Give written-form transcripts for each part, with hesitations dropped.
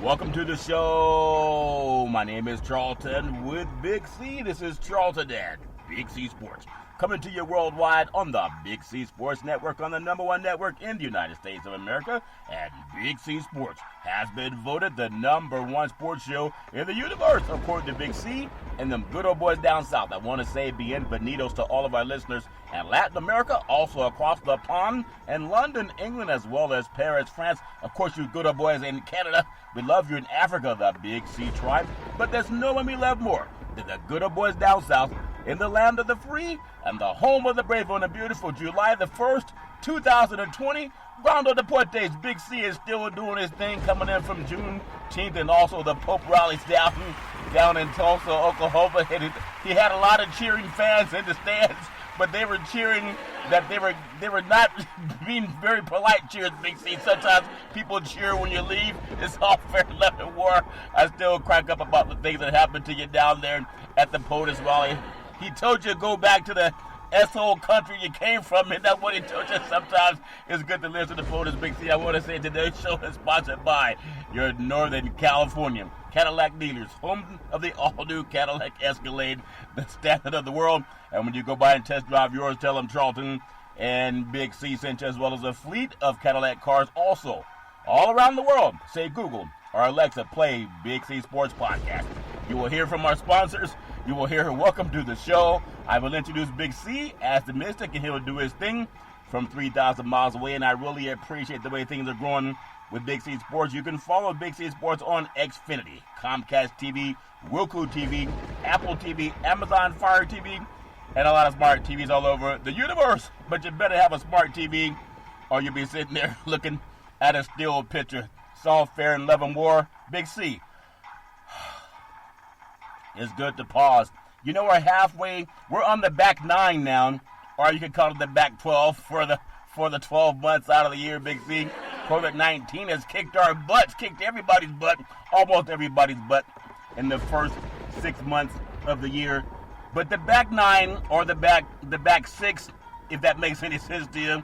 Welcome to the show. My name is Charlton with Big C. This is Charlton at Big C Sports. Coming to you worldwide on the Big C Sports Network, on the number one network in the United States of America. And Big C Sports has been voted the number one sports show in the universe, according to Big C and them good old boys down south. I want to say bienvenidos to all of our listeners in Latin America, also across the pond, and London, England, as well as Paris, France. Of course, you good old boys in Canada. We love you in Africa, the Big C tribe. But there's no one we love more than the good old boys down south in the land of the free and the home of the brave on a beautiful July the 1st, 2020. Rondo Deportes, Big C is still doing his thing, coming in from Juneteenth, and also the Pope rallies down in Tulsa, Oklahoma. He had a lot of cheering fans in the stands, but they were cheering that they were not being very polite cheers, Big C. Sometimes people cheer when you leave. It's all fair left and war. I still crack up about the things that happened to you down there at the POTUS rally. He told you to go back to the S-hole country you came from, and that's what he told you. Sometimes it's good to listen to POTUS, Big C. I want to say today's show is sponsored by your Northern California Cadillac dealers, home of the all-new Cadillac Escalade, the standard of the world. And when you go by and test drive yours, tell them Charlton and Big C sent you, as well as a fleet of Cadillac cars also all around the world. Say Google or Alexa, play Big C Sports Podcast. You will hear from our sponsors. You will hear welcome to the show. I will introduce Big C as the Mystic, and he will do his thing from 3,000 miles away. And I really appreciate the way things are growing with Big C Sports. You can follow Big C Sports on Xfinity, Comcast TV, Roku TV, Apple TV, Amazon Fire TV, and a lot of smart TVs all over the universe. But you better have a smart TV, or you'll be sitting there looking at a still picture. It's all fair in love and war. Big C, it's good to pause. You know, we're on the back 9 now, or you could call it the back 12 for the 12 months out of the year, Big C. COVID-19 has kicked our butts, kicked everybody's butt, almost everybody's butt in the first 6 months of the year. But the back 9 or the back 6, if that makes any sense to you,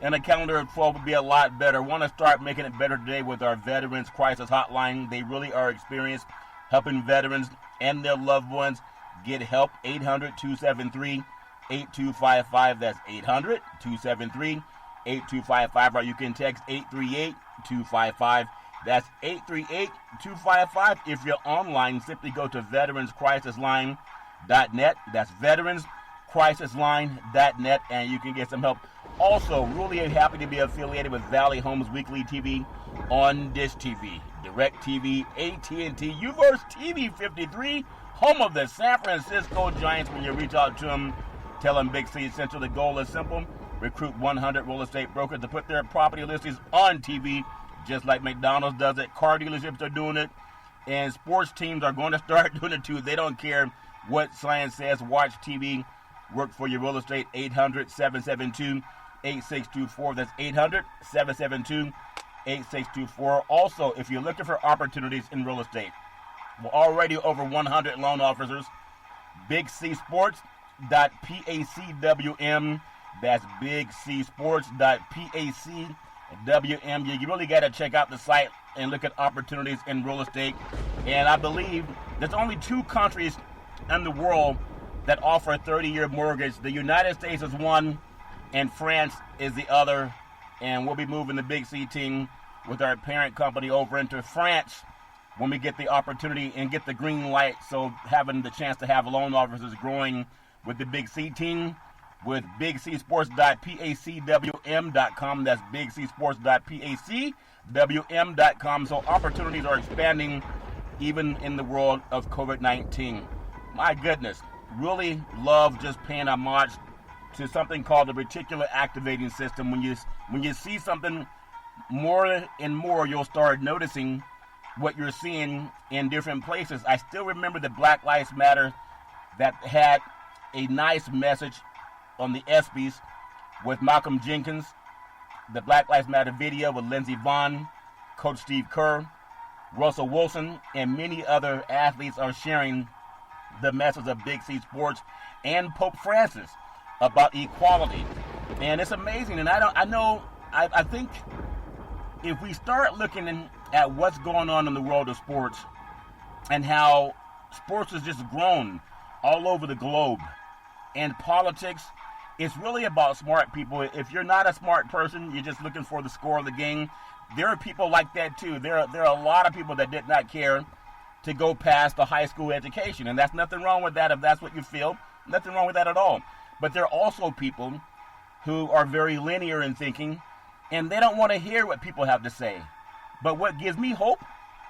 and a calendar of 12 would be a lot better. Want to start making it better today with our Veterans Crisis Hotline. They really are experienced helping veterans and their loved ones get help. 800-273-8255. That's 800-273-8255. Or you can text 838-255. That's 838-255. If you're online, simply go to veteranscrisisline.net. That's veteranscrisisline.net, and you can get some help. Also, really happy to be affiliated with Valley Homes Weekly TV on Dish TV, DirecTV, AT&T, Uverse TV 53, home of the San Francisco Giants. When you reach out to them, tell them Big C Central. The goal is simple: recruit 100 real estate brokers to put their property listings on TV, just like McDonald's does it. Car dealerships are doing it, and sports teams are going to start doing it too. They don't care what science says. Watch TV work for your real estate. 800-772-8624. That's 800-772-8624. Also, if you're looking for opportunities in real estate, we're already over 100 loan officers. BigCsports.pacwm. That's BigCsports.pacwm. You really got to check out the site and look at opportunities in real estate. And I believe there's only 2 countries in the world that offer a 30-year mortgage. The United States is one, and France is the other. And we'll be moving the Big C team with our parent company over into France when we get the opportunity and get the green light. So having the chance to have loan officers growing with the Big C team with BigCsports.pacwm.com. That's BigCsports.pacwm.com. So opportunities are expanding even in the world of COVID-19. My goodness, really love just paying homage to something called the reticular activating system. When you see something more and more, you'll start noticing what you're seeing in different places. I still remember the Black Lives Matter that had a nice message on the ESPYs with Malcolm Jenkins, the Black Lives Matter video with Lindsey Vonn, Coach Steve Kerr, Russell Wilson, and many other athletes are sharing the message of Big C Sports and Pope Francis about equality. And it's amazing. And I think if we start looking at what's going on in the world of sports and how sports has just grown all over the globe. And politics, it's really about smart people. If you're not a smart person, you're just looking for the score of the game. There are people like that too. There are a lot of people that did not care to go past the high school education, and that's nothing wrong with that if that's what you feel. Nothing wrong with that at all. But there are also people who are very linear in thinking, and they don't want to hear what people have to say. But what gives me hope,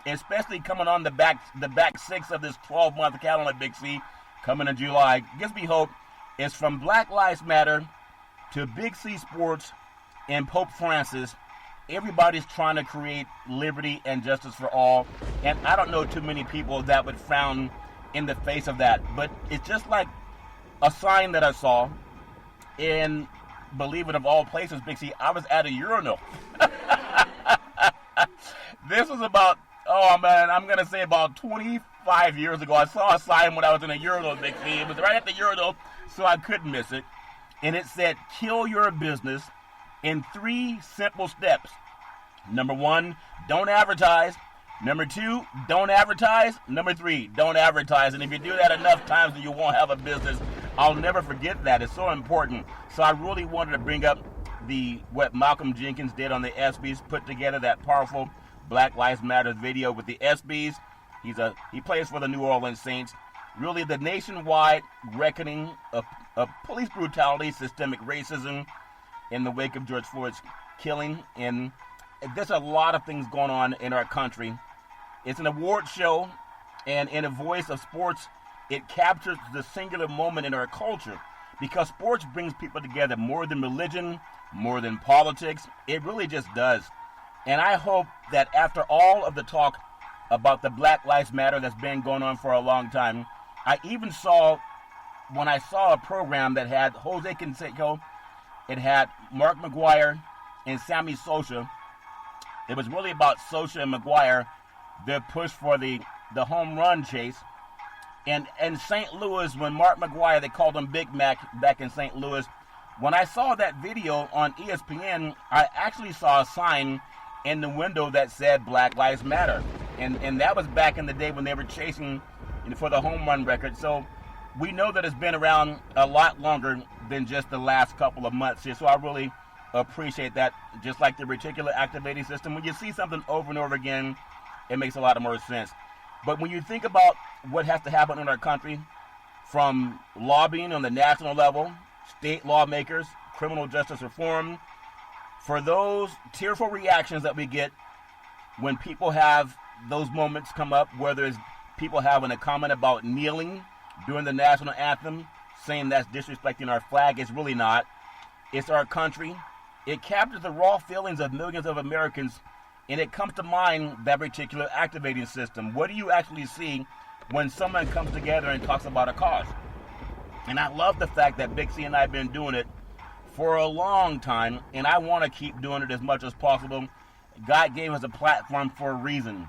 especially coming on the back six of this 12-month calendar, Big C, coming in July, gives me hope, is from Black Lives Matter to Big C Sports and Pope Francis. Everybody's trying to create liberty and justice for all. And I don't know too many people that would frown in the face of that. But it's just like a sign that I saw in, believe it of all places, Big C, I was at a urinal. This was about, I'm going to say about 25 years ago. I saw a sign when I was in a urinal, Big C. It was right at the urinal, so I couldn't miss it. And it said, kill your business in 3 simple steps. Number 1, don't advertise. Number 2, don't advertise. Number 3, don't advertise. And if you do that enough times, then you won't have a business. I'll never forget that. It's so important. So I really wanted to bring up what Malcolm Jenkins did on the ESPYs, put together that powerful Black Lives Matter video with the ESPYs. He plays for the New Orleans Saints. Really, the nationwide reckoning of police brutality, systemic racism in the wake of George Floyd's killing. And there's a lot of things going on in our country. It's an award show, and in a voice of sports, it captures the singular moment in our culture, because sports brings people together more than religion, more than politics. It really just does. And I hope that after all of the talk about the Black Lives Matter that's been going on for a long time, when I saw a program that had Jose Canseco, it had Mark McGwire and Sammy Sosa. It was really about Sosa and McGwire, their push for the home run chase. And in St. Louis, when Mark McGwire, they called him Big Mac back in St. Louis, when I saw that video on ESPN, I actually saw a sign in the window that said Black Lives Matter. And that was back in the day when they were chasing for the home run record. So we know that it's been around a lot longer than just the last couple of months here. So I really appreciate that. Just like the reticular activating system, when you see something over and over again, it makes a lot more sense. But when you think about what has to happen in our country, from lobbying on the national level, state lawmakers, criminal justice reform, for those tearful reactions that we get when people have those moments come up, whether it's people having a comment about kneeling during the national anthem, saying that's disrespecting our flag, it's really not. It's our country. It captures the raw feelings of millions of Americans, and it comes to mind that reticular activating system. What do you actually see when someone comes together and talks about a cause? And I love the fact that Big C and I have been doing it for a long time, and I want to keep doing it as much as possible. God gave us a platform for a reason.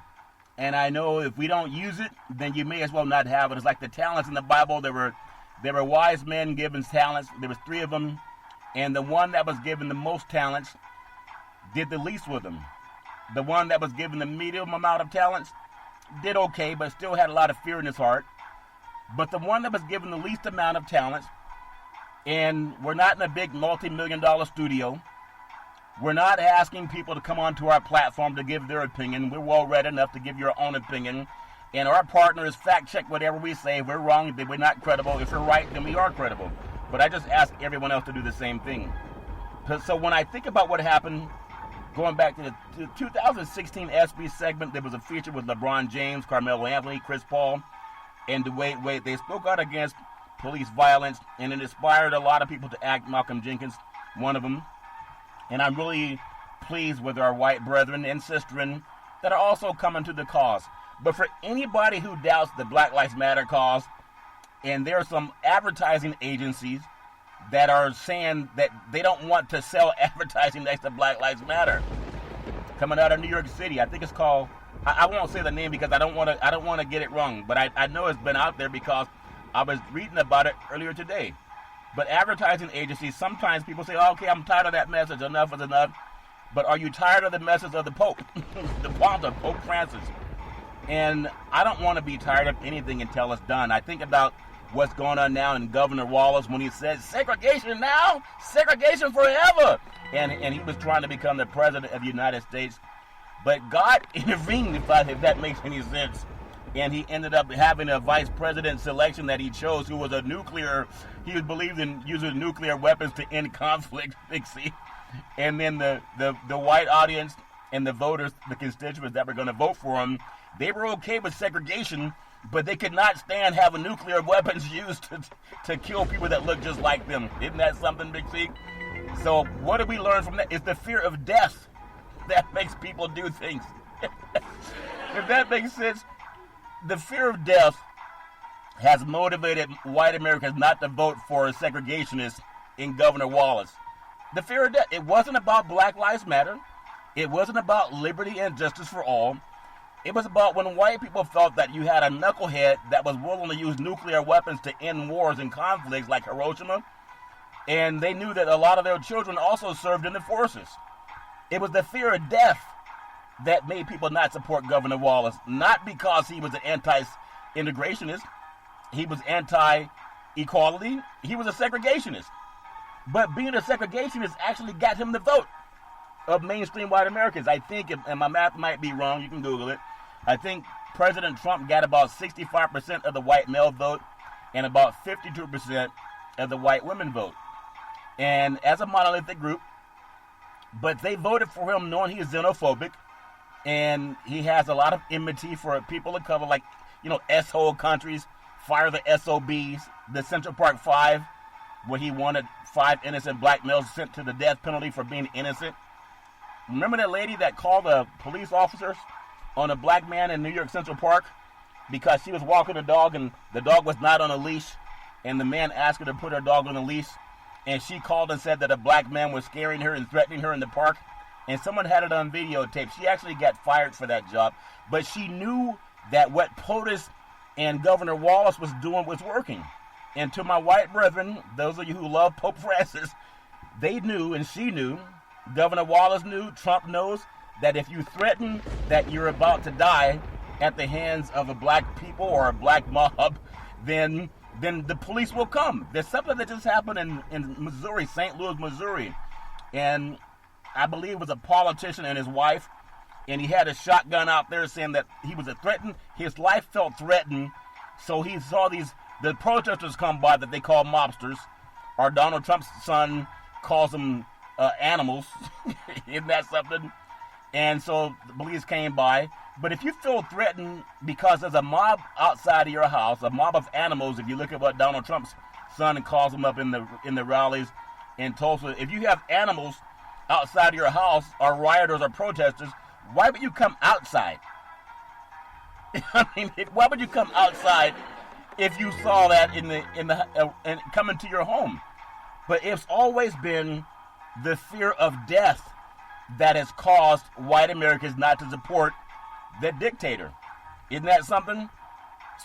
And I know if we don't use it, then you may as well not have it. It's like the talents in the Bible. There were wise men given talents. There was 3 of them. And the one that was given the most talents did the least with them. The one that was given the medium amount of talents did okay, but still had a lot of fear in his heart. But the one that was given the least amount of talents, and we're not in a big multi-million-dollar studio. We're not asking people to come onto our platform to give their opinion. We're well read enough to give your own opinion. And our partner is fact-check whatever we say. If we're wrong, then we're not credible. If we're right, then we are credible. But I just ask everyone else to do the same thing. So when I think about what happened, going back to the 2016 ESPY segment, there was a feature with LeBron James, Carmelo Anthony, Chris Paul, and Dwayne Wade. They spoke out against police violence, and it inspired a lot of people to act. Malcolm Jenkins, one of them. And I'm really pleased with our white brethren and sistren that are also coming to the cause. But for anybody who doubts the Black Lives Matter cause, and there are some advertising agencies that are saying that they don't want to sell advertising next to Black Lives Matter. Coming out of New York City, I think it's called, I won't say the name because I don't want to get it wrong, but I know it's been out there because I was reading about it earlier today. But advertising agencies, sometimes people say, oh, okay, I'm tired of that message, enough is enough. But are you tired of the message of the Pope, the Pontiff, Pope Francis? And I don't want to be tired of anything until it's done. I think about what's going on now in Governor Wallace when he says segregation now, segregation forever. And he was trying to become the president of the United States. But God intervened, if that makes any sense. And he ended up having a vice president selection that he chose who was he was believed in using nuclear weapons to end conflict, see? And then the white audience and the voters, the constituents that were going to vote for him, they were okay with segregation, but they could not stand having nuclear weapons used to kill people that look just like them. Isn't that something, Big C? So what do we learn from that? It's the fear of death that makes people do things. If that makes sense, the fear of death has motivated white Americans not to vote for a segregationist in Governor Wallace. The fear of death. It wasn't about Black Lives Matter. It wasn't about liberty and justice for all. It was about when white people felt that you had a knucklehead that was willing to use nuclear weapons to end wars and conflicts like Hiroshima, and they knew that a lot of their children also served in the forces. It was the fear of death that made people not support Governor Wallace, not because he was an anti-integrationist, he was anti-equality, he was a segregationist. But being a segregationist actually got him the vote of mainstream white Americans. I think, and my math might be wrong, you can Google it, I think President Trump got about 65% of the white male vote and about 52% of the white women vote. And as a monolithic group, but they voted for him knowing he is xenophobic, and he has a lot of enmity for people of color, like, S-hole countries, fire the SOBs, the Central Park Five, where he wanted 5 innocent black males sent to the death penalty for being innocent. Remember that lady that called the police officers on a black man in New York Central Park because she was walking a dog and the dog was not on a leash, and the man asked her to put her dog on a leash, and she called and said that a black man was scaring her and threatening her in the park, and someone had it on videotape. She actually got fired for that job, but she knew that what POTUS and Governor Wallace was doing was working. And to my white brethren, those of you who love Pope Francis, they knew, and she knew, Governor Wallace knew, Trump knows, that if you threaten that you're about to die at the hands of a black people or a black mob, then the police will come. There's something that just happened in Missouri, St. Louis, Missouri. And I believe it was a politician and his wife, and he had a shotgun out there saying that he was a threatened. His life felt threatened, so he saw the protesters come by that they call mobsters, or Donald Trump's son calls them animals. Isn't that something? And so the police came by. But if you feel threatened because there's a mob outside of your house, a mob of animals, if you look at what Donald Trump's son calls them up in the rallies in Tulsa, if you have animals outside of your house, or rioters or protesters, why would you come outside? I mean, why would you come outside if you saw that and coming to your home? But it's always been the fear of death that has caused white Americans not to support the dictator. Isn't that something?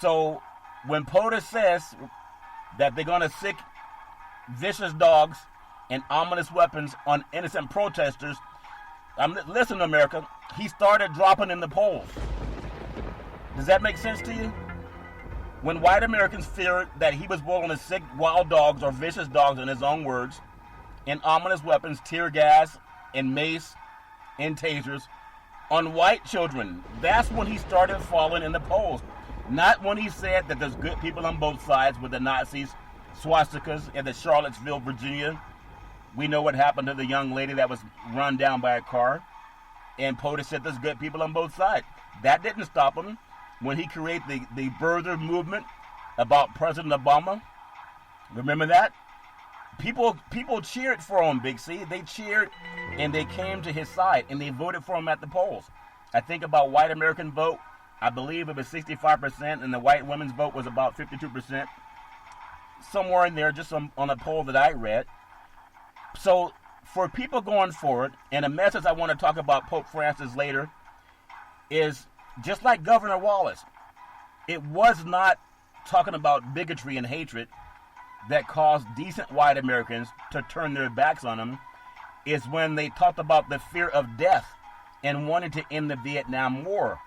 So when POTUS says that they're going to sick vicious dogs and ominous weapons on innocent protesters, listen, America, he started dropping in the polls. Does that make sense to you? When white Americans feared that he was willing to sick wild dogs, or vicious dogs in his own words, and ominous weapons, tear gas and mace and tasers, on white children, that's when he started falling in the polls. Not when he said that there's good people on both sides with the Nazis, swastikas, and the Charlottesville, Virginia. We know what happened to the young lady that was run down by a car. And POTUS said there's good people on both sides. That didn't stop him when he created the birther movement about President Obama. Remember that? People cheered for him, Big C. They cheered and they came to his side and they voted for him at the polls. I think about white American vote, I believe it was 65%, and the white women's vote was about 52%. Somewhere in there, just on a poll that I read. So for people going forward, and a message I want to talk about Pope Francis later, is just like Governor Wallace, it was not talking about bigotry and hatred that caused decent white Americans to turn their backs on him. is when they talked about the fear of death and wanted to end the Vietnam War,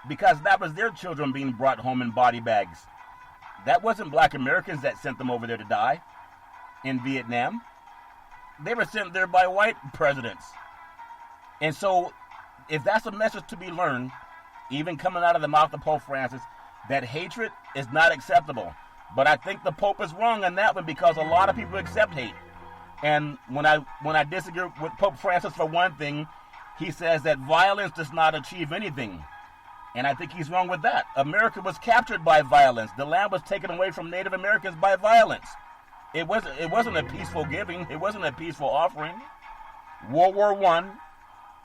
because that was their children being brought home in body bags. That wasn't black Americans that sent them over there to die in Vietnam. They were sent there by white presidents. And so, if that's a message to be learned, even coming out of the mouth of Pope Francis, that hatred is not acceptable. But I think the Pope is wrong on that one, because a lot of people accept hate. And when I disagree with Pope Francis for one thing, he says that violence does not achieve anything. And I think he's wrong with that. America was captured by violence. The land was taken away from Native Americans by violence. It wasn't a peaceful giving. It wasn't a peaceful offering. World War I.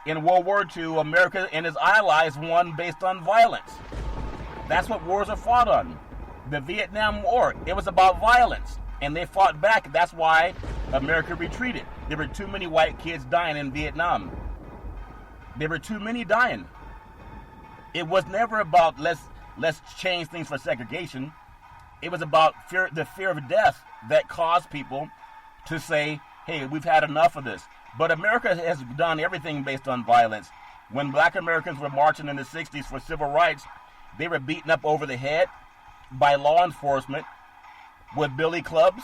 In World War II, America and its allies won based on violence. That's what wars are fought on. The Vietnam War, it was about violence. And they fought back. That's why America retreated. There were too many white kids dying in Vietnam. There were too many dying. It was never about let's change things for segregation. It was about the fear of death that caused people to say, hey, we've had enough of this. But America has done everything based on violence. When black Americans were marching in the 60s for civil rights, they were beaten up over the head by law enforcement with billy clubs,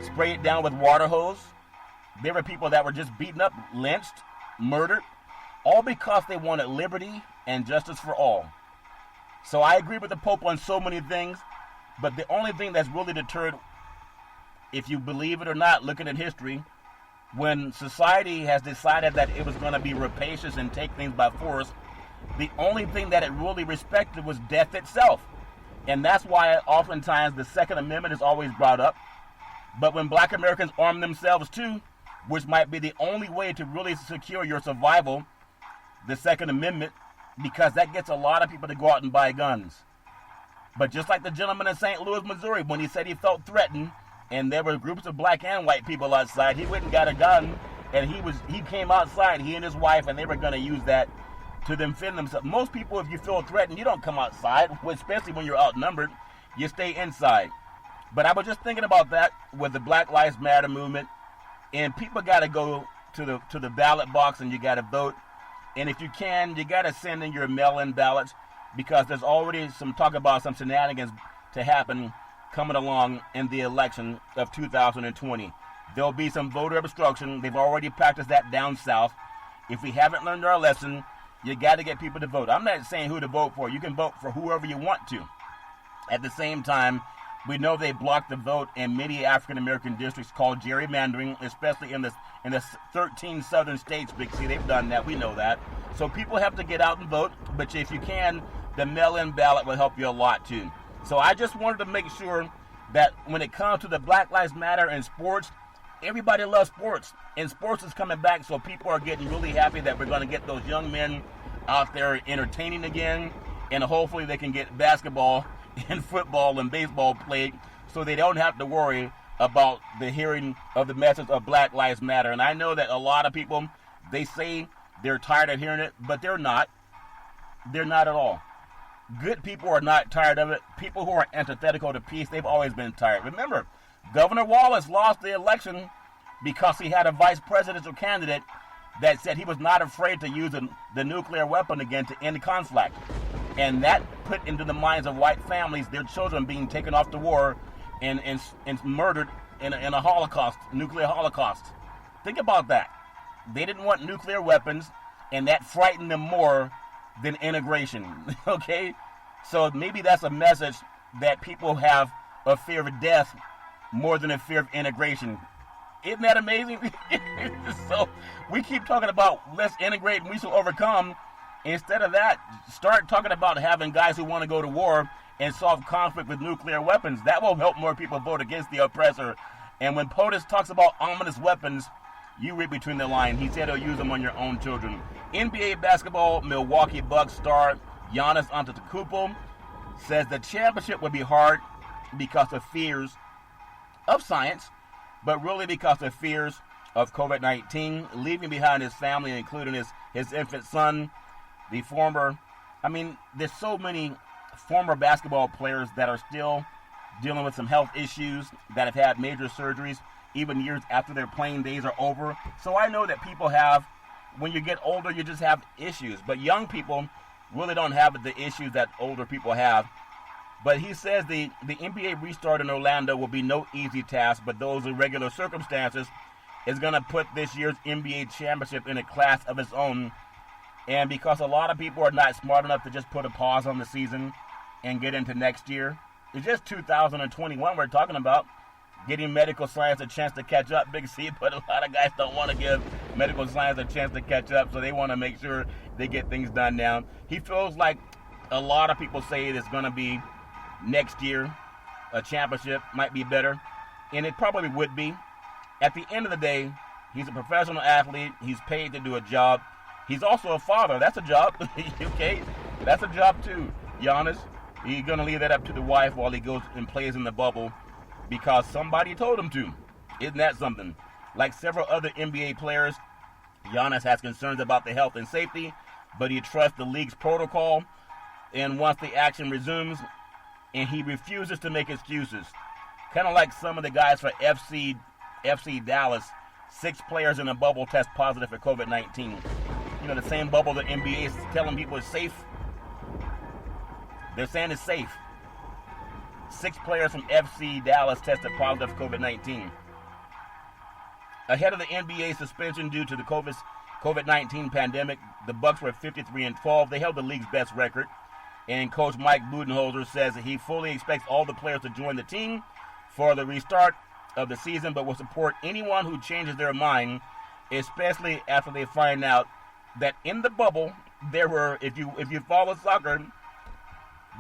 sprayed down with water hose. There were people that were just beaten up, lynched, murdered, all because they wanted liberty and justice for all. So I agree with the Pope on so many things, but the only thing that's really deterred, if you believe it or not, looking at history, when society has decided that it was going to be rapacious and take things by force, the only thing that it really respected was death itself. And that's why oftentimes the Second Amendment is always brought up. But when black Americans arm themselves too, which might be the only way to really secure your survival, the Second Amendment, because that gets a lot of people to go out and buy guns. But just like the gentleman in St. Louis, Missouri, when he said he felt threatened, and there were groups of black and white people outside, he went and got a gun, and he came outside, he and his wife, and they were going to use that to defend themselves. Most people, if you feel threatened, you don't come outside, especially when you're outnumbered. You stay inside. But I was just thinking about that with the Black Lives Matter movement, and people got to go to the ballot box and you got to vote. And if you can, you got to send in your mail-in ballots, because there's already some talk about some shenanigans to happen coming along in the election of 2020. There'll be some voter obstruction. They've already practiced that down south. If we haven't learned our lesson, you got to get people to vote. I'm not saying who to vote for. You can vote for whoever you want to. At the same time, we know they blocked the vote in many African-American districts called gerrymandering, especially in the 13 southern states. Big C, they've done that. We know that. So people have to get out and vote. But if you can, the mail-in ballot will help you a lot too. So I just wanted to make sure that when it comes to the Black Lives Matter and sports, everybody loves sports. And sports is coming back, so people are getting really happy that we're going to get those young men out there entertaining again. And hopefully they can get basketball and football and baseball played, so they don't have to worry about the hearing of the message of Black Lives Matter. And I know that a lot of people, they say they're tired of hearing it, but they're not. They're not at all. Good people are not tired of it. People who are antithetical to peace, they've always been tired. Remember, Governor Wallace lost the election because he had a vice presidential candidate that said he was not afraid to use the nuclear weapon again to end conflict. And that put into the minds of white families their children being taken off to war and murdered in a Holocaust, nuclear Holocaust. Think about that. They didn't want nuclear weapons, and that frightened them more than integration. Okay? So maybe that's a message that people have a fear of death more than a fear of integration. Isn't that amazing? So we keep talking about let's integrate and we shall overcome. Instead of that, start talking about having guys who want to go to war and solve conflict with nuclear weapons. That will help more people vote against the oppressor. And when POTUS talks about ominous weapons, you read between the lines. He said he'll use them on your own children. NBA basketball, Milwaukee Bucks star Giannis Antetokounmpo says the championship would be hard because of fears of science, but really because of fears of COVID-19, leaving behind his family, including his infant son. There's so many former basketball players that are still dealing with some health issues, that have had major surgeries. even years after their playing days are over. So I know that people have, when you get older, you just have issues. But young people really don't have the issues that older people have. But he says the NBA restart in Orlando will be no easy task, but those irregular circumstances is going to put this year's NBA championship in a class of its own. And because a lot of people are not smart enough to just put a pause on the season and get into next year, it's just 2021 we're talking about, getting medical science a chance to catch up, Big C, but a lot of guys don't want to give medical science a chance to catch up, so they want to make sure they get things done now. He feels like a lot of people say it's going to be next year, a championship might be better, and it probably would be. At the end of the day, he's a professional athlete. He's paid to do a job. He's also a father. That's a job. Okay? That's a job too. Giannis, he's going to leave that up to the wife while he goes and plays in the bubble because somebody told him to. Isn't that something? Like several other NBA players, Giannis has concerns about the health and safety, but he trusts the league's protocol. And once the action resumes, and he refuses to make excuses. Kind of like some of the guys for FC Dallas, 6 players in a bubble test positive for COVID-19. You know, the same bubble the NBA is telling people is safe. They're saying it's safe. 6 players from FC Dallas tested positive for COVID-19. Ahead of the NBA suspension due to the COVID-19 pandemic, the Bucks were 53-12. They held the league's best record. And Coach Mike Budenholzer says that he fully expects all the players to join the team for the restart of the season, but will support anyone who changes their mind, especially after they find out that in the bubble there were, if you follow soccer,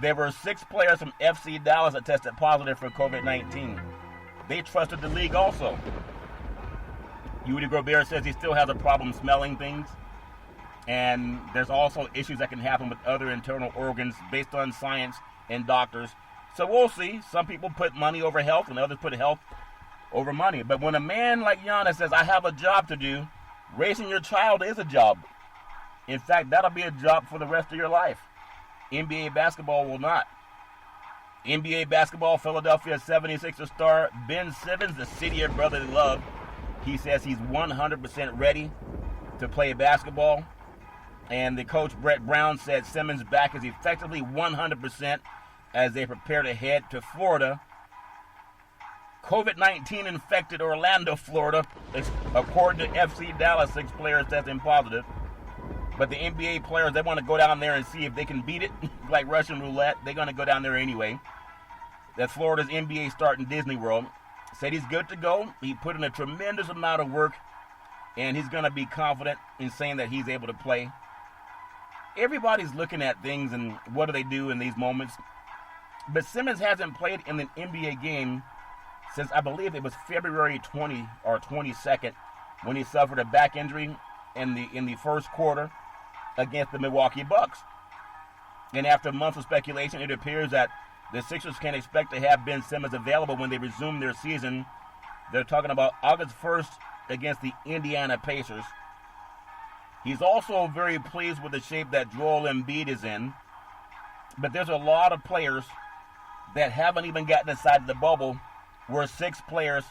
there were 6 players from FC Dallas that tested positive for COVID-19. They trusted the league also. Rudy Gobert says he still has a problem smelling things. And there's also issues that can happen with other internal organs based on science and doctors. So we'll see. Some people put money over health and others put health over money. But when a man like Giannis says, I have a job to do, raising your child is a job. In fact, that'll be a job for the rest of your life. NBA basketball will not. NBA basketball, Philadelphia 76ers star Ben Simmons, the city of brotherly love. He says he's 100% ready to play basketball. And the coach, Brett Brown, said Simmons' back is effectively 100% as they prepare to head to Florida. COVID-19 infected Orlando, Florida, according to FC Dallas, 6 players testing positive. But the NBA players, they want to go down there and see if they can beat it, like Russian roulette. They're going to go down there anyway. That Florida's NBA start in Disney World. Said he's good to go. He put in a tremendous amount of work, and he's going to be confident in saying that he's able to play. Everybody's looking at things and what do they do in these moments. But Simmons hasn't played in an NBA game since I believe it was February 20 or 22nd when he suffered a back injury in the first quarter against the Milwaukee Bucks. And after months of speculation, it appears that the Sixers can expect to have Ben Simmons available when they resume their season. They're talking about August 1st against the Indiana Pacers. He's also very pleased with the shape that Joel Embiid is in. But there's a lot of players that haven't even gotten inside the bubble, where 6 players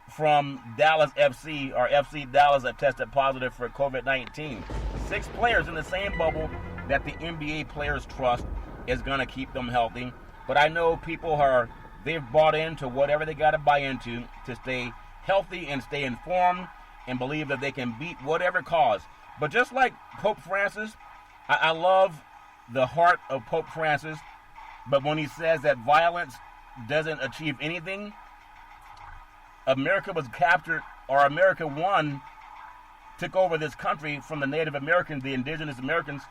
from Dallas FC or FC Dallas that tested positive for COVID-19. 6 players in the same bubble that the NBA players trust is going to keep them healthy. But I know people they've bought into whatever they got to buy into to stay healthy and stay informed and believe that they can beat whatever cause. But just like Pope Francis, I love the heart of Pope Francis, but when he says that violence doesn't achieve anything, America was captured, or America won, took over this country from the Native Americans, the indigenous Americans,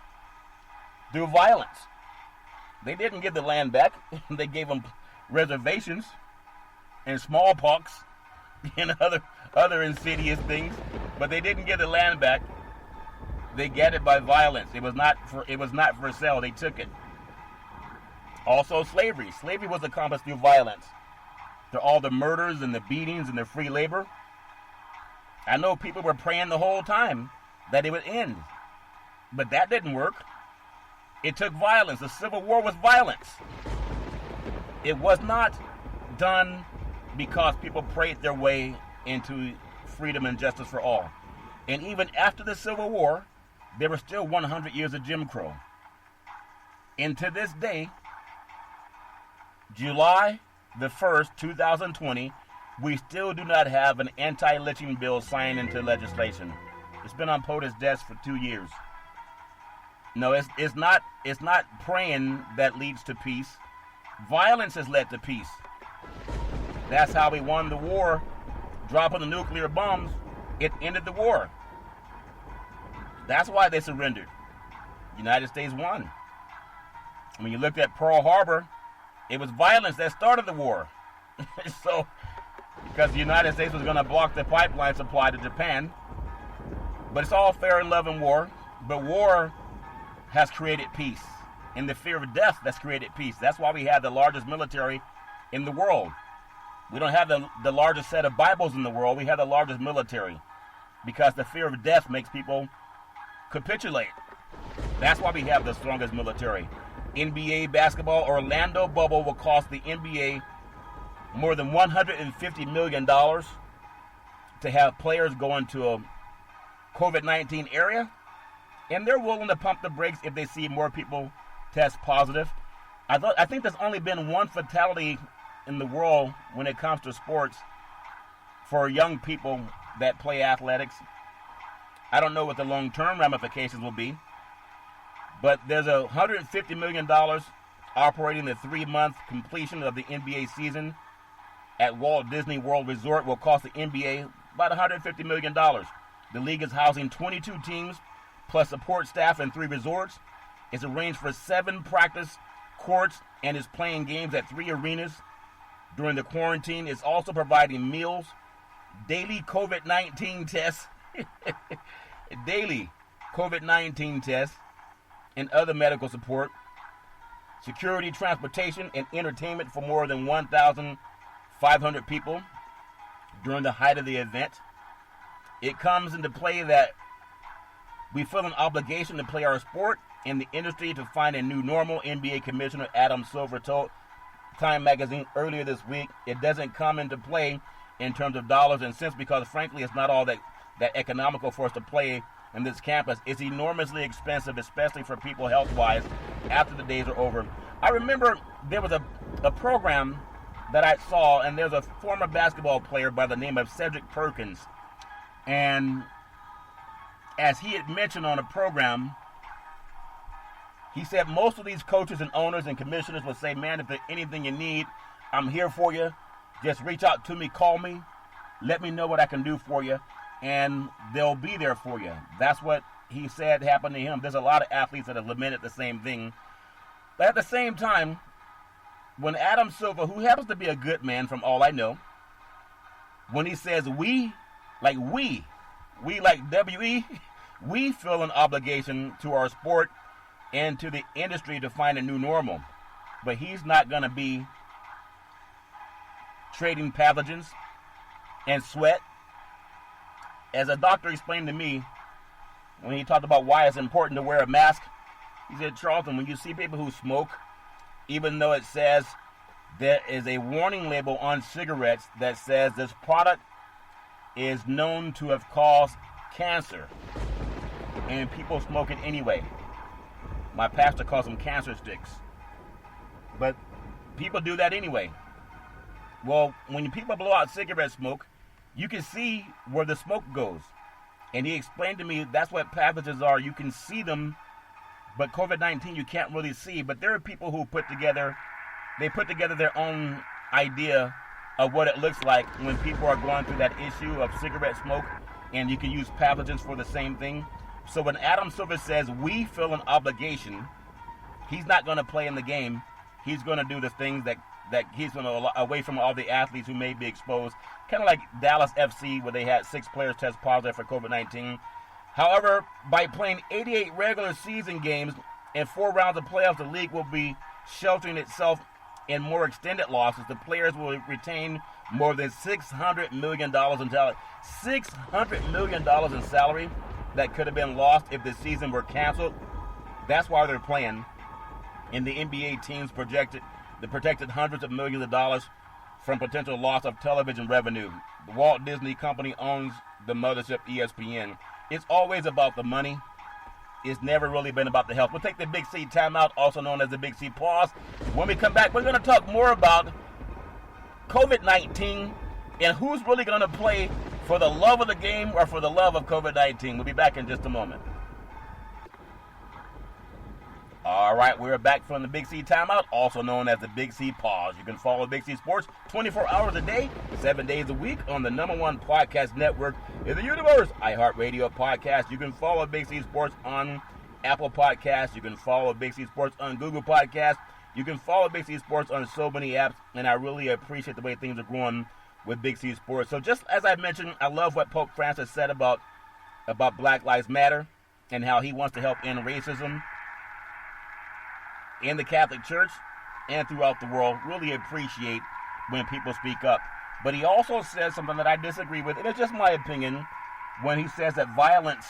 through violence. They didn't give the land back. They gave them reservations and smallpox and other insidious things, but they didn't give the land back. They get it by violence. It was not for sale. They took it. Also slavery. Slavery was accomplished through violence. Through all the murders and the beatings and the free labor. I know people were praying the whole time that it would end. But that didn't work. It took violence. The Civil War was violence. It was not done because people prayed their way into freedom and justice for all. And even after the Civil War, there were still 100 years of Jim Crow. And to this day, July the 1st, 2020, we still do not have an anti-lynching bill signed into legislation. It's been on POTUS desk for 2 years. No, it's not praying that leads to peace. Violence has led to peace. That's how we won the war. Dropping the nuclear bombs, it ended the war. That's why they surrendered. The United States won. When you looked at Pearl Harbor, it was violence that started the war. So, because the United States was going to block the pipeline supply to Japan. But it's all fair in love and war. But war has created peace. And the fear of death that's created peace. That's why we have the largest military in the world. We don't have the largest set of Bibles in the world. We have the largest military. Because the fear of death makes people capitulate. That's why we have the strongest military. NBA basketball, Orlando bubble will cost the NBA more than $150 million to have players go into a COVID-19 area. And they're willing to pump the brakes if they see more people test positive. I think there's only been one fatality in the world when it comes to sports for young people that play athletics. I don't know what the long-term ramifications will be, but there's $150 million operating the 3-month completion of the NBA season at Walt Disney World Resort will cost the NBA about $150 million. The league is housing 22 teams plus support staff in 3 resorts. It's arranged for 7 practice courts and is playing games at 3 arenas. During the quarantine, it's also providing meals, daily COVID-19 tests, and other medical support, security, transportation, and entertainment for more than 1,500 people during the height of the event. It comes into play that we feel an obligation to play our sport in the industry to find a new normal. NBA Commissioner Adam Silver told Time Magazine earlier this week. It doesn't come into play in terms of dollars and cents because, frankly, it's not all that economical for us to play in this campus. It's enormously expensive, especially for people health-wise, after the days are over. I remember there was a program that I saw, and there's a former basketball player by the name of Cedric Perkins. And as he had mentioned on a program, he said most of these coaches and owners and commissioners would say, man, if there's anything you need, I'm here for you. Just reach out to me, call me, let me know what I can do for you, and they'll be there for you. That's what he said happened to him. There's a lot of athletes that have lamented the same thing. But at the same time, when Adam Silver, who happens to be a good man from all I know, when he says we like W-E, we feel an obligation to our sport and to the industry to find a new normal. But he's not going to be trading pathogens and sweat. As a doctor explained to me when he talked about why it's important to wear a mask, he said, Charlton, when you see people who smoke, even though it says there is a warning label on cigarettes that says this product is known to have caused cancer, and people smoke it anyway. My pastor calls them cancer sticks. But people do that anyway. Well, when people blow out cigarette smoke, you can see where the smoke goes. And he explained to me that's what pathogens are. You can see them, but COVID-19 you can't really see. But there are people who put together their own idea of what it looks like when people are going through that issue of cigarette smoke, and you can use pathogens for the same thing. So when Adam Silver says we feel an obligation, he's not going to play in the game. He's going to do the things that he's going to away from all the athletes who may be exposed. Kind of like Dallas FC, where they had 6 players test positive for COVID-19. However, by playing 88 regular season games and 4 rounds of playoffs, the league will be sheltering itself in more extended losses. The players will retain more than $600 million in salary. $600 million in salary that could have been lost if the season were canceled. That's why they're playing. And the NBA teams protected hundreds of millions of dollars from potential loss of television revenue. The Walt Disney Company owns the mothership ESPN. It's always about the money. It's never really been about the health. We'll take the Big C timeout, also known as the Big C pause. When we come back, we're going to talk more about COVID-19 and who's really going to play for the love of the game or for the love of COVID-19. We'll be back in just a moment. All right, we're back from the Big C timeout, also known as the Big C pause. You can follow Big C Sports 24 hours a day, 7 days a week on the #1 podcast network in the universe, iHeartRadio podcast. You can follow Big C Sports on Apple Podcasts. You can follow Big C Sports on Google Podcasts. You can follow Big C Sports on so many apps, and I really appreciate the way things are going with Big C Sports. So just as I mentioned, I love what Pope Francis said about Black Lives Matter and how he wants to help end racism in the Catholic Church and throughout the world. Really appreciate when people speak up. But he also says something that I disagree with, and it's just my opinion, when he says that violence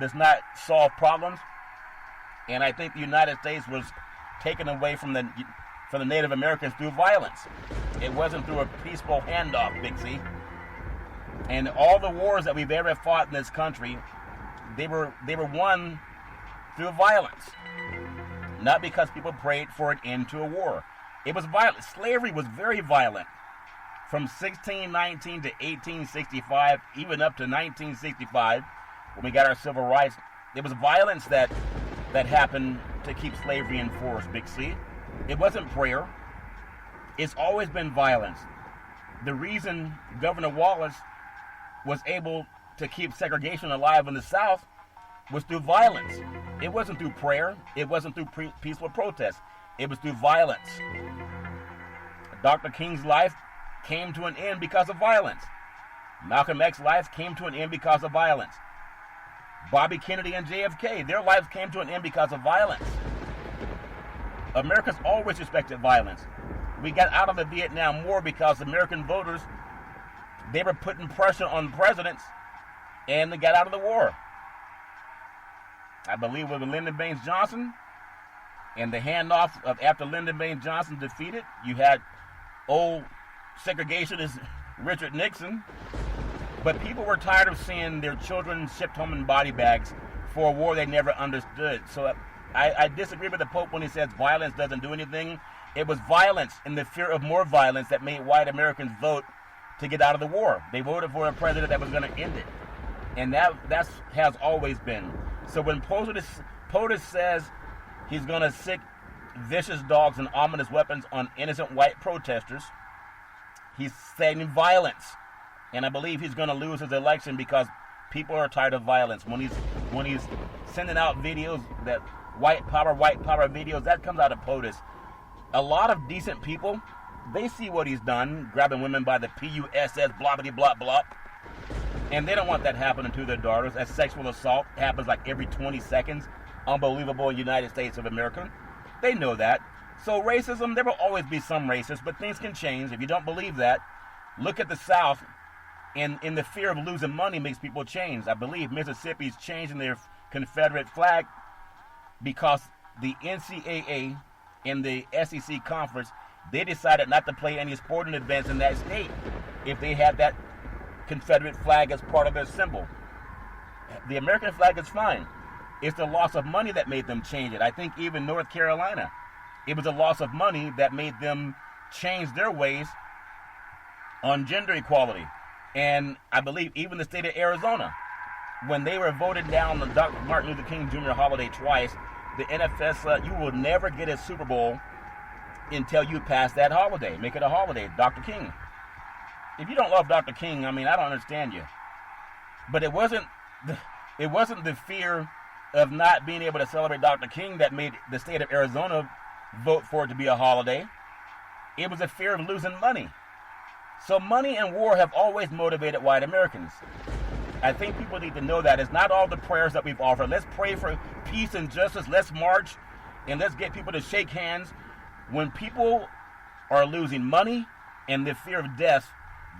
does not solve problems. And I think the United States was taken away from the Native Americans through violence. It wasn't through a peaceful handoff, Big C. And all the wars that we've ever fought in this country, they were won through violence. Not because people prayed for an end to a war. It was violent. Slavery was very violent. From 1619 to 1865, even up to 1965, when we got our civil rights, it was violence that happened to keep slavery in force, Big C. It wasn't prayer. It's always been violence. The reason Governor Wallace was able to keep segregation alive in the South was through violence. It wasn't through prayer. It wasn't through peaceful protest. It was through violence. Dr. King's life came to an end because of violence. Malcolm X's life came to an end because of violence. Bobby Kennedy and JFK, their lives came to an end because of violence. America's always respected violence. We got out of the Vietnam War because American voters, they were putting pressure on presidents, and they got out of the war. I believe with Lyndon Baines Johnson and the handoff of after Lyndon Baines Johnson defeated, you had old segregationist Richard Nixon. But people were tired of seeing their children shipped home in body bags for a war they never understood. So I disagree with the Pope when he says violence doesn't do anything. It was violence and the fear of more violence that made white Americans vote to get out of the war. They voted for a president that was going to end it. And that has always been. So when POTUS says he's going to sick vicious dogs and ominous weapons on innocent white protesters, he's saying violence. And I believe he's going to lose his election because people are tired of violence. When he's sending out videos, that white power videos, that comes out of POTUS. A lot of decent people, they see what he's done, grabbing women by the PUSS, blah, blah, blah, blah. And they don't want that happening to their daughters. As sexual assault happens like every 20 seconds. Unbelievable in the United States of America. They know that. So racism, there will always be some racists, but things can change. If you don't believe that, look at the South. And in the fear of losing money makes people change. I believe Mississippi's changing their Confederate flag because the NCAA and the SEC conference, they decided not to play any sporting events in that state if they had that Confederate flag as part of their symbol. The American flag is fine. It's the loss of money that made them change it. I think even North Carolina, it was a loss of money that made them change their ways on gender equality. And I believe even the state of Arizona, when they were voted down the Dr. Martin Luther King Jr. holiday twice, the NFL said you will never get a Super Bowl until you pass that holiday. Make it a holiday, Dr. King. If you don't love Dr. King, I don't understand you. But it wasn't the fear of not being able to celebrate Dr. King that made the state of Arizona vote for it to be a holiday. It was a fear of losing money. So money and war have always motivated white Americans. I think people need to know that. It's not all the prayers that we've offered. Let's pray for peace and justice. Let's march and let's get people to shake hands. When people are losing money and the fear of death,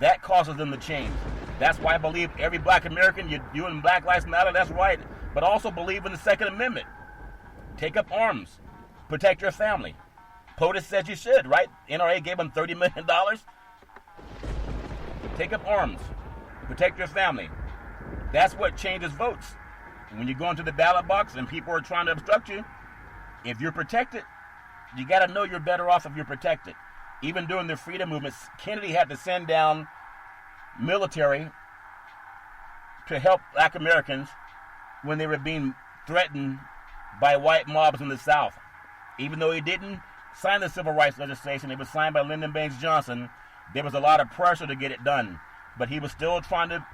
that causes them to change. That's why I believe every black American, you and Black Lives Matter, that's right. But also believe in the Second Amendment. Take up arms. Protect your family. POTUS says you should, right? NRA gave them $30 million. Take up arms. Protect your family. That's what changes votes. When you go into the ballot box and people are trying to obstruct you, if you're protected, you got to know you're better off if you're protected. Even during the freedom movement, Kennedy had to send down military to help black Americans when they were being threatened by white mobs in the South. Even though he didn't sign the civil rights legislation, it was signed by Lyndon Baines Johnson, there was a lot of pressure to get it done. But he was still trying to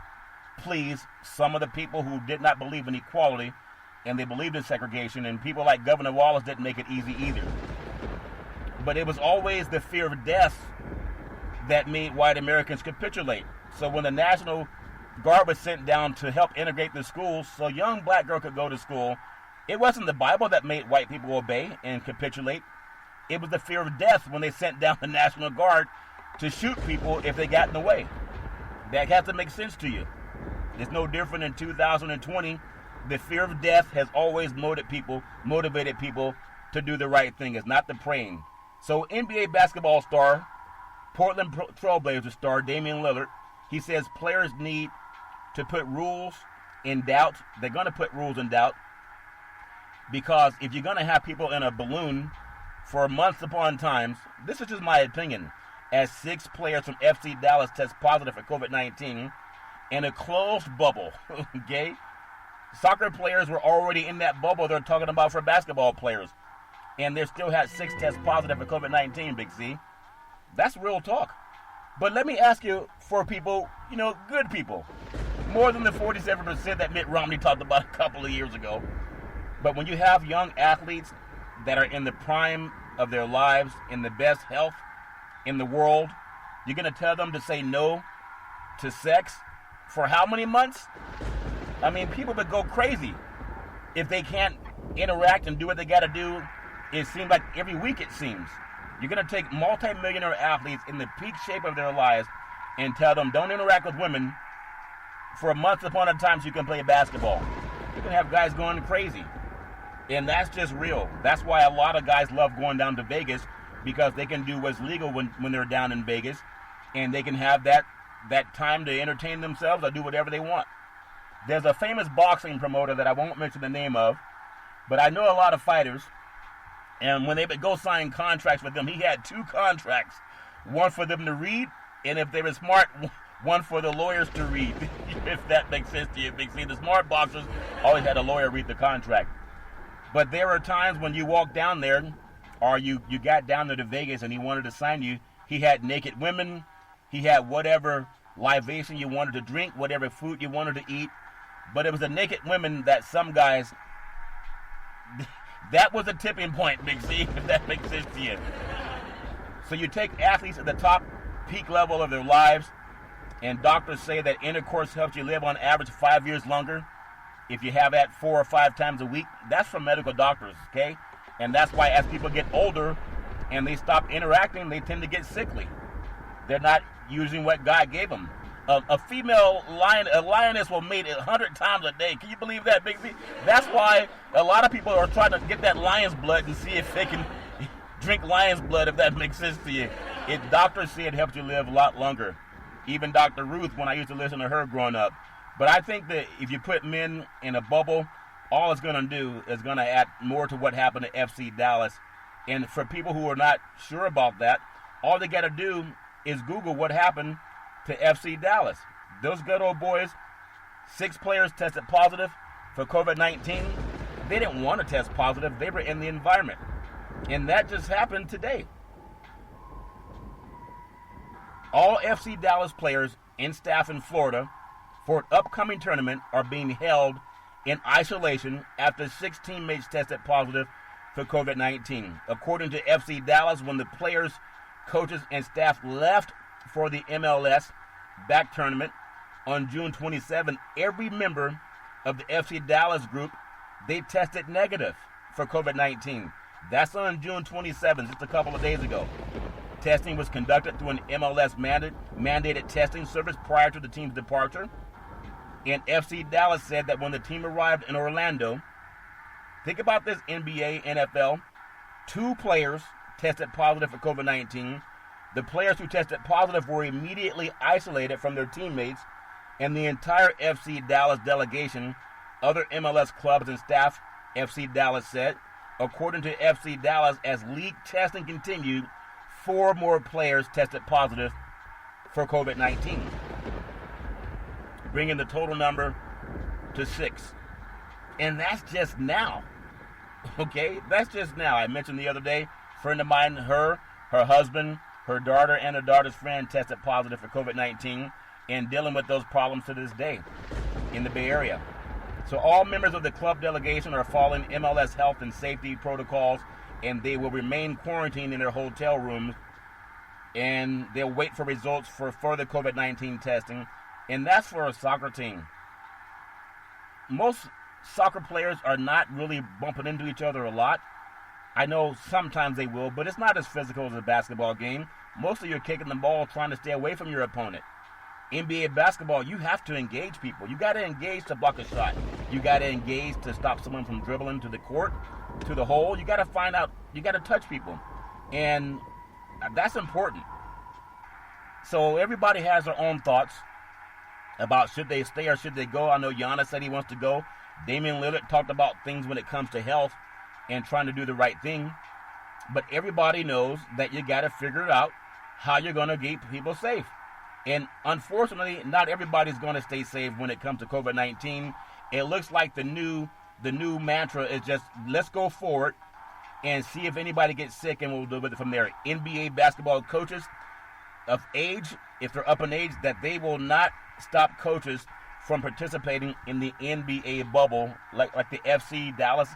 please some of the people who did not believe in equality, and they believed in segregation, and people like Governor Wallace didn't make it easy either. But it was always the fear of death that made white Americans capitulate. So when the National Guard was sent down to help integrate the schools so a young black girl could go to school, it wasn't the Bible that made white people obey and capitulate. It was the fear of death when they sent down the National Guard to shoot people if they got in the way. That has to make sense to you. It's no different in 2020. The fear of death has always motivated people to do the right thing. It's not the praying. So NBA basketball star, Portland Trailblazers star Damian Lillard, he says players need to put rules in doubt. They're going to put rules in doubt because if you're going to have people in a balloon for months upon times, this is just my opinion, as 6 players from FC Dallas test positive for COVID-19 in a closed bubble, okay? Soccer players were already in that bubble they're talking about for basketball players. And they still had 6 tests positive for COVID-19, Big C. That's real talk. But let me ask you for people, good people. More than the 47% that Mitt Romney talked about a couple of years ago. But when you have young athletes that are in the prime of their lives, in the best health in the world, you're going to tell them to say no to sex for how many months? I mean, people would go crazy if they can't interact and do what they got to do. It seems like every week it seems. You're going to take multi-millionaire athletes in the peak shape of their lives and tell them don't interact with women for months upon a time so you can play basketball. You're going to have guys going crazy. And that's just real. That's why a lot of guys love going down to Vegas, because they can do what's legal when they're down in Vegas, and they can have that time to entertain themselves or do whatever they want. There's a famous boxing promoter that I won't mention the name of, but I know a lot of fighters, and when they would go sign contracts with them, he had 2 contracts, one for them to read, and if they were smart, one for the lawyers to read, if that makes sense to you, Big C. The smart boxers always had a lawyer read the contract. But there are times when you walk down there, or you got down there to Vegas and he wanted to sign you, he had naked women, he had whatever libation you wanted to drink, whatever food you wanted to eat, but it was the naked women that some guys, that was a tipping point, Big C, if that makes sense to you. So you take athletes at the top peak level of their lives, and doctors say that intercourse helps you live on average 5 years longer if you have that 4 or 5 times a week. That's from medical doctors, okay? And that's why as people get older and they stop interacting, they tend to get sickly. They're not using what God gave them. A female lioness will mate 100 times a day. Can you believe that, Big C? That's why a lot of people are trying to get that lion's blood and see if they can drink lion's blood, if that makes sense to you. Doctors say it helps you live a lot longer. Even Dr. Ruth, when I used to listen to her growing up. But I think that if you put men in a bubble, all it's going to do is going to add more to what happened to FC Dallas. And for people who are not sure about that, all they got to do is Google what happened to FC Dallas. Those good old boys, 6 players tested positive for COVID-19. They didn't want to test positive. They were in the environment. And that just happened today. All FC Dallas players and staff in Florida for an upcoming tournament are being held in isolation after 6 teammates tested positive for COVID-19. According to FC Dallas, when the players, coaches, and staff left for the MLS back tournament on June 27, every member of the FC Dallas group, they tested negative for COVID-19. That's on June 27, just a couple of days ago. Testing was conducted through an MLS mandated testing service prior to the team's departure. And FC Dallas said that when the team arrived in Orlando, think about this, NBA, NFL, 2 players tested positive for COVID-19. The players who tested positive were immediately isolated from their teammates, and the entire FC Dallas delegation, other MLS clubs and staff, FC Dallas said. According to FC Dallas, as league testing continued, 4 more players tested positive for COVID-19, bringing the total number to 6. And that's just now. Okay? That's just now. I mentioned the other day, a friend of mine, her husband, her daughter, and her daughter's friend tested positive for COVID-19 and dealing with those problems to this day in the Bay Area. So all members of the club delegation are following MLS health and safety protocols, and they will remain quarantined in their hotel rooms, and they'll wait for results for further COVID-19 testing, and that's for a soccer team. Most soccer players are not really bumping into each other a lot. I know sometimes they will, but it's not as physical as a basketball game. Mostly you're kicking the ball, trying to stay away from your opponent. NBA basketball, you have to engage people. You got to engage to block a shot. You got to engage to stop someone from dribbling to the court, to the hole. You got to find out, you got to touch people. And that's important. So everybody has their own thoughts about should they stay or should they go. I know Giannis said he wants to go. Damian Lillard talked about things when it comes to health and trying to do the right thing. But everybody knows that you got to figure it out how you're going to keep people safe. And unfortunately, not everybody's going to stay safe when it comes to COVID-19. It looks like the new mantra is just let's go forward and see if anybody gets sick, and we'll deal with it from there. NBA basketball coaches of age, if they're up in age, that they will not stop coaches from participating in the NBA bubble, like the FC Dallas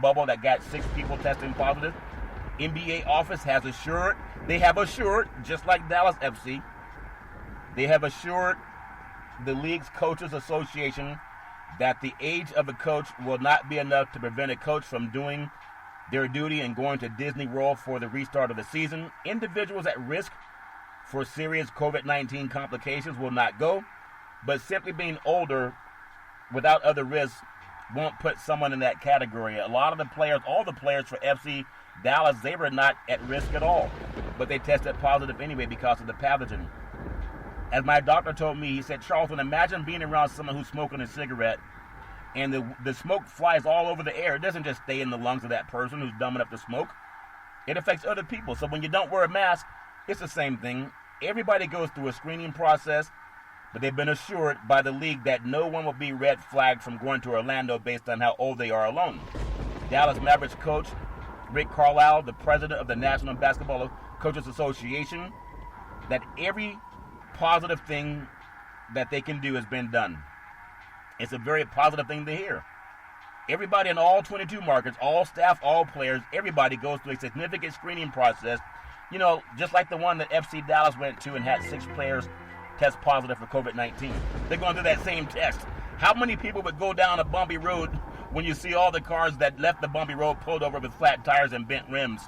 bubble that got 6 people testing positive. NBA office has assured, just like Dallas FC, they have assured the league's coaches association that the age of a coach will not be enough to prevent a coach from doing their duty and going to Disney World for the restart of the season. Individuals at risk for serious COVID-19 complications will not go, but simply being older without other risks won't put someone in that category. A lot of the players, all the players for FC Dallas, they were not at risk at all, but they tested positive anyway because of the pathogen. As my doctor told me, he said, Charlton, imagine being around someone who's smoking a cigarette and the smoke flies all over the air. It doesn't just stay in the lungs of that person who's dumb enough to smoke. It affects other people. So when you don't wear a mask, it's the same thing. Everybody goes through a screening process, but they've been assured by the league that no one will be red flagged from going to Orlando based on how old they are alone. Dallas Mavericks coach Rick Carlisle, the president of the National Basketball Coaches Association, that every positive thing that they can do has been done. It's a very positive thing to hear. Everybody in all 22 markets, all staff, all players, everybody goes through a significant screening process. You know, just like the one that FC Dallas went to and had 6 players test positive for COVID-19. They're going through that same test. How many people would go down a bumpy road when you see all the cars that left the bumpy road pulled over with flat tires and bent rims,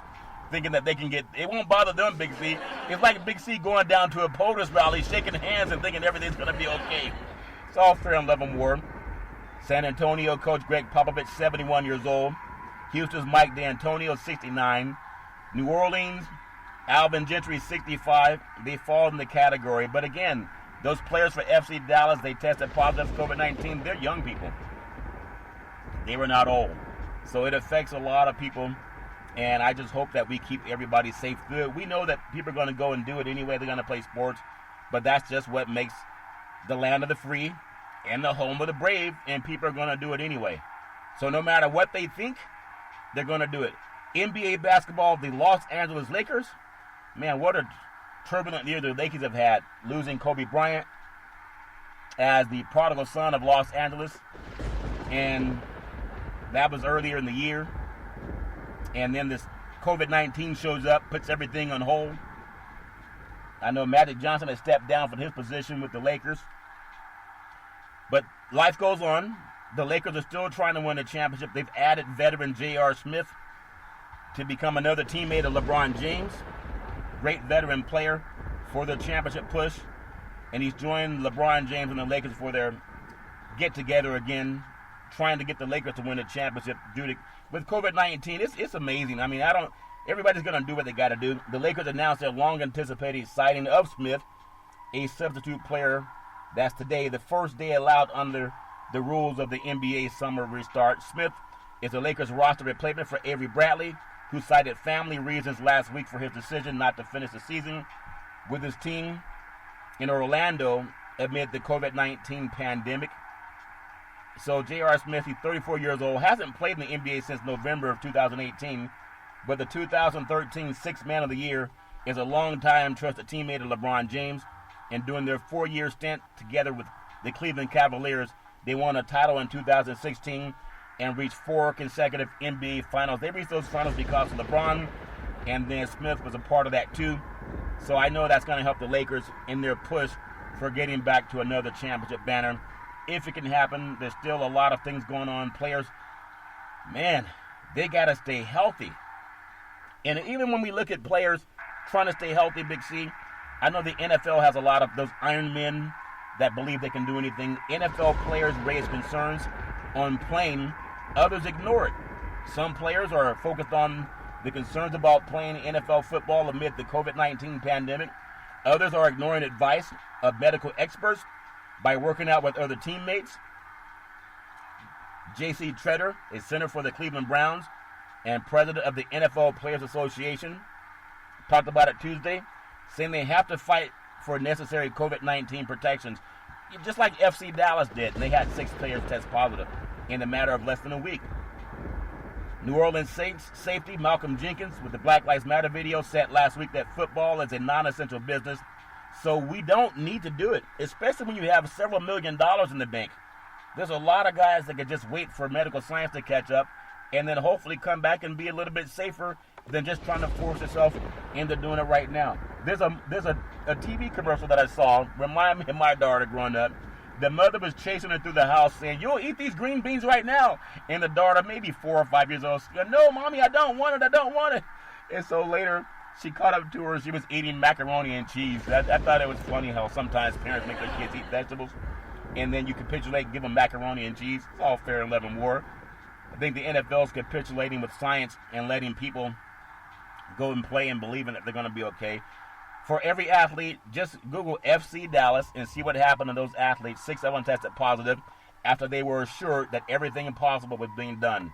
thinking that they can get, it won't bother them, Big C. It's like Big C going down to a POTUS rally, shaking hands and thinking everything's going to be okay. It's all fair and love and war. San Antonio coach Greg Popovich, 71 years old. Houston's Mike D'Antonio, 69. New Orleans, Alvin Gentry, 65. They fall in the category. But again, those players for FC Dallas, they tested positive for COVID-19. They're young people. They were not old. So it affects a lot of people. And I just hope that we keep everybody safe through it. We know that people are going to go and do it anyway. They're going to play sports. But that's just what makes the land of the free and the home of the brave. And people are going to do it anyway. So no matter what they think, they're going to do it. NBA basketball, the Los Angeles Lakers. Man, what a turbulent year the Lakers have had. Losing Kobe Bryant as the prodigal son of Los Angeles. And that was earlier in the year. And then this COVID-19 shows up, puts everything on hold. I know Magic Johnson has stepped down from his position with the Lakers. But life goes on. The Lakers are still trying to win the championship. They've added veteran J.R. Smith to become another teammate of LeBron James. Great veteran player for the championship push. And he's joined LeBron James and the Lakers for their get-together again, trying to get the Lakers to win the championship. With COVID-19, it's amazing. I mean, everybody's going to do what they got to do. The Lakers announced their long-anticipated signing of Smith, a substitute player. That's today, the first day allowed under the rules of the NBA summer restart. Smith is the Lakers roster replacement for Avery Bradley, who cited family reasons last week for his decision not to finish the season with his team in Orlando amid the COVID-19 pandemic. So J.R. Smith, he's 34 years old, hasn't played in the NBA since November of 2018, but the 2013 Sixth Man of the Year is a longtime trusted teammate of LeBron James. And during their 4-year stint together with the Cleveland Cavaliers, they won a title in 2016 and reached 4 consecutive NBA finals. They reached those finals because of LeBron, and then Smith was a part of that too. So I know that's going to help the Lakers in their push for getting back to another championship banner. If it can happen, there's still a lot of things going on. Players, man, they got to stay healthy. And even when we look at players trying to stay healthy, Big C, I know the NFL has a lot of those Iron Men that believe they can do anything. NFL players raise concerns on playing. Others ignore it. Some players are focused on the concerns about playing NFL football amid the COVID-19 pandemic. Others are ignoring advice of medical experts by working out with other teammates. J.C. Tretter, a center for the Cleveland Browns and president of the NFL Players Association, talked about it Tuesday, saying they have to fight for necessary COVID-19 protections, just like FC Dallas did. And they had 6 players test positive in a matter of less than a week. New Orleans Saints safety Malcolm Jenkins with the Black Lives Matter video said last week that football is a non-essential business, so we don't need to do it, especially when you have several $1 million in the bank. There's a lot of guys that could just wait for medical science to catch up and then hopefully come back and be a little bit safer than just trying to force yourself into doing it right now. There's a TV commercial that I saw, remind me of my daughter growing up. The mother was chasing her through the house saying, "You'll eat these green beans right now." And the daughter, maybe 4 or 5 years old, said, "No, Mommy, I don't want it. I don't want it." And so later, she caught up to her. She was eating macaroni and cheese. I thought it was funny how sometimes parents make their kids eat vegetables, and then you capitulate and give them macaroni and cheese. It's all fair in love and war. I think the NFL is capitulating with science and letting people go and play and believing that they're going to be okay. For every athlete, just Google FC Dallas and see what happened to those athletes. 6 of them tested positive after they were assured that everything impossible was being done.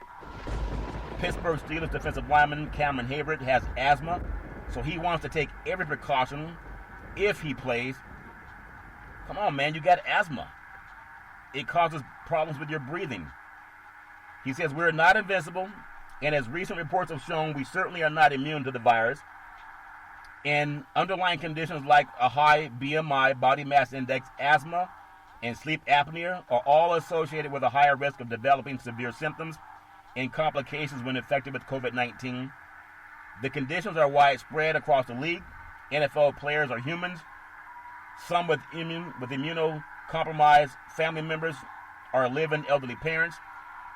Pittsburgh Steelers defensive lineman Cameron Hayward has asthma, so he wants to take every precaution if he plays. Come on, man, you got asthma. It causes problems with your breathing. He says, "We're not invincible, and as recent reports have shown, we certainly are not immune to the virus. And underlying conditions like a high BMI, body mass index, asthma, and sleep apnea are all associated with a higher risk of developing severe symptoms and complications when infected with COVID-19. The conditions are widespread across the league. NFL players are humans. Some with immunocompromised family members are living elderly parents,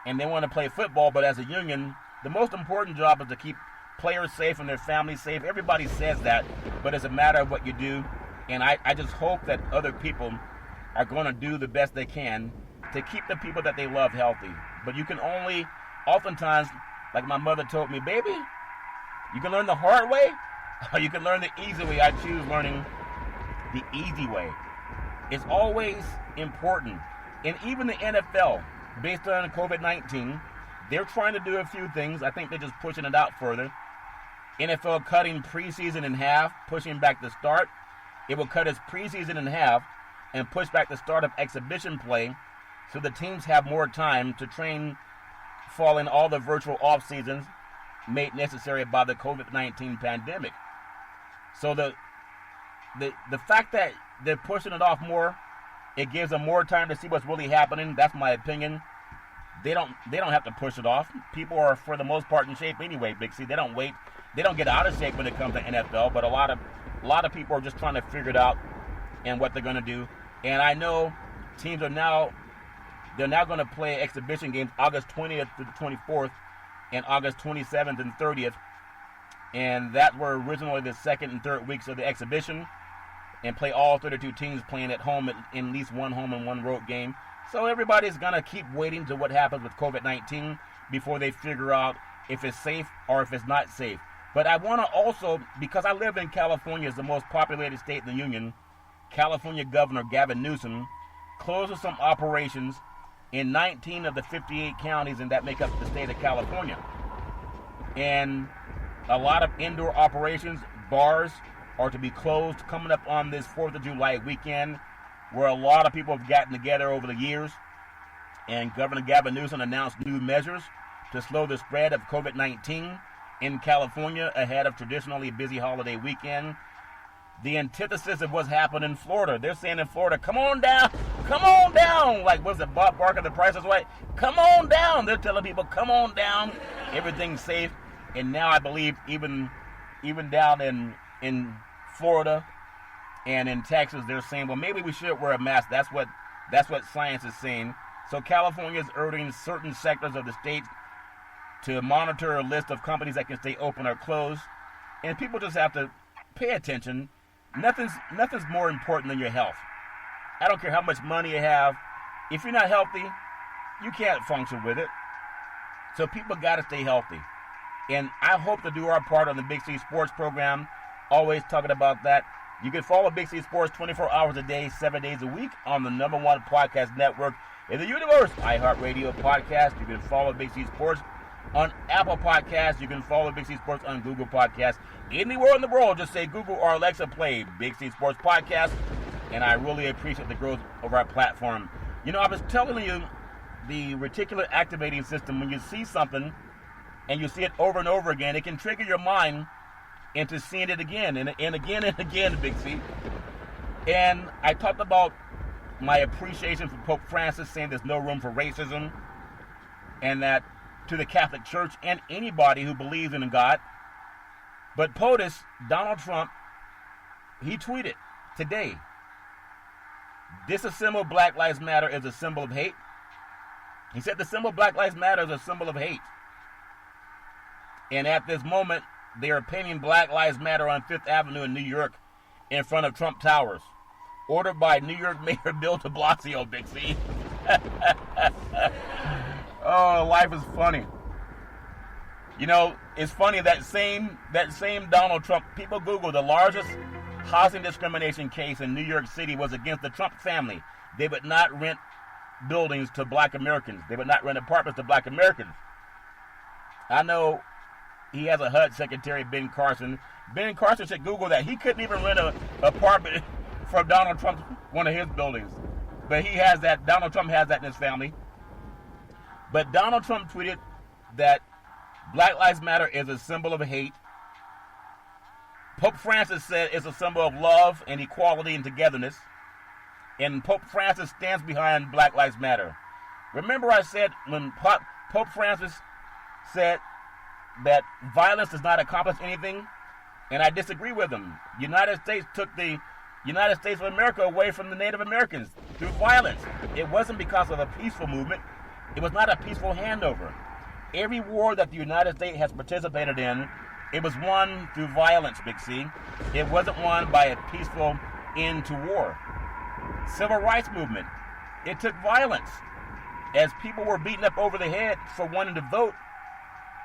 and they want to play football, but as a union, the most important job is to keep players safe and their families safe. Everybody says that, but it's a matter of what you do. And I just hope that other people are going to do the best they can to keep the people that they love healthy. But you can only, oftentimes, like my mother told me, "Baby, you can learn the hard way or you can learn the easy way." I choose learning the easy way. It's always important. And even the NFL, based on COVID-19, they're trying to do a few things. I think they're just pushing it out further. NFL cutting preseason in half, pushing back the start. It will cut its preseason in half and push back the start of exhibition play so the teams have more time to train following all the virtual off seasons made necessary by the COVID-19 pandemic. So the fact that they're pushing it off more, it gives them more time to see what's really happening. That's my opinion. They don't have to push it off. People are, for the most part, in shape anyway, Big C. They don't wait. They don't get out of shape when it comes to NFL, but a lot of people are just trying to figure it out and what they're going to do. And I know teams they're now going to play exhibition games August 20th to the 24th and August 27th and 30th. And that were originally the second and third weeks of the exhibition, and play all 32 teams playing at home in at least one home and one road game. So everybody's going to keep waiting to what happens with COVID-19 before they figure out if it's safe or if it's not safe. But I want to also, because I live in California, it's the most populated state in the union, California Governor Gavin Newsom closes some operations in 19 of the 58 counties and that make up the state of California. And a lot of indoor operations, bars, are to be closed coming up on this 4th of July weekend, where a lot of people have gotten together over the years. And Governor Gavin Newsom announced new measures to slow the spread of COVID-19 in California ahead of traditionally busy holiday weekend. The antithesis of what's happened in Florida. They're saying in Florida, come on down, like, what's it, Bob Barker, The Price is Right? Come on down. They're telling people, come on down, everything's safe. And now I believe even down in Florida and in Texas, they're saying, well, maybe we should wear a mask. That's what science is saying. So California is urging certain sectors of the state to monitor a list of companies that can stay open or closed. And people just have to pay attention. Nothing's more important than your health. I don't care how much money you have. If you're not healthy, you can't function with it. So people got to stay healthy. And I hope to do our part on the Big C Sports program, always talking about that. You can follow Big C Sports 24 hours a day, 7 days a week on the #1 podcast network in the universe, iHeartRadio Podcast. You can follow Big C Sports on Apple Podcasts. You can follow Big C Sports on Google Podcasts. Anywhere in the world, just say Google or Alexa, play Big C Sports Podcast. And I really appreciate the growth of our platform. You know, I was telling you, the reticular activating system, when you see something and you see it over and over again, it can trigger your mind into seeing it again and again and again, Big C. And I talked about my appreciation for Pope Francis, saying there's no room for racism, and that to the Catholic Church and anybody who believes in God. But POTUS, Donald Trump, he tweeted today, disassemble Black Lives Matter is a symbol of hate. He said the symbol Black Lives Matter is a symbol of hate. And at this moment, they are painting Black Lives Matter on 5th Avenue in New York in front of Trump Towers. Ordered by New York Mayor Bill de Blasio, Big C. Oh, life is funny. You know, it's funny, that same Donald Trump, people Google the largest housing discrimination case in New York City was against the Trump family. They would not rent buildings to Black Americans. They would not rent apartments to Black Americans. I know he has a HUD secretary, Ben Carson. Ben Carson should Google that. He couldn't even rent an apartment from Donald Trump's, one of his buildings. But he has that, Donald Trump has that in his family. But Donald Trump tweeted that Black Lives Matter is a symbol of hate. Pope Francis said it's a symbol of love and equality and togetherness. And Pope Francis stands behind Black Lives Matter. Remember I said when Pope Francis said that violence does not accomplish anything? And I disagree with him. United States took the United States of America away from the Native Americans through violence. It wasn't because of a peaceful movement. It was not a peaceful handover. Every war that the United States has participated in, it was won through violence, Big C. It wasn't won by a peaceful end to war. Civil rights movement, it took violence. As people were beaten up over the head for wanting to vote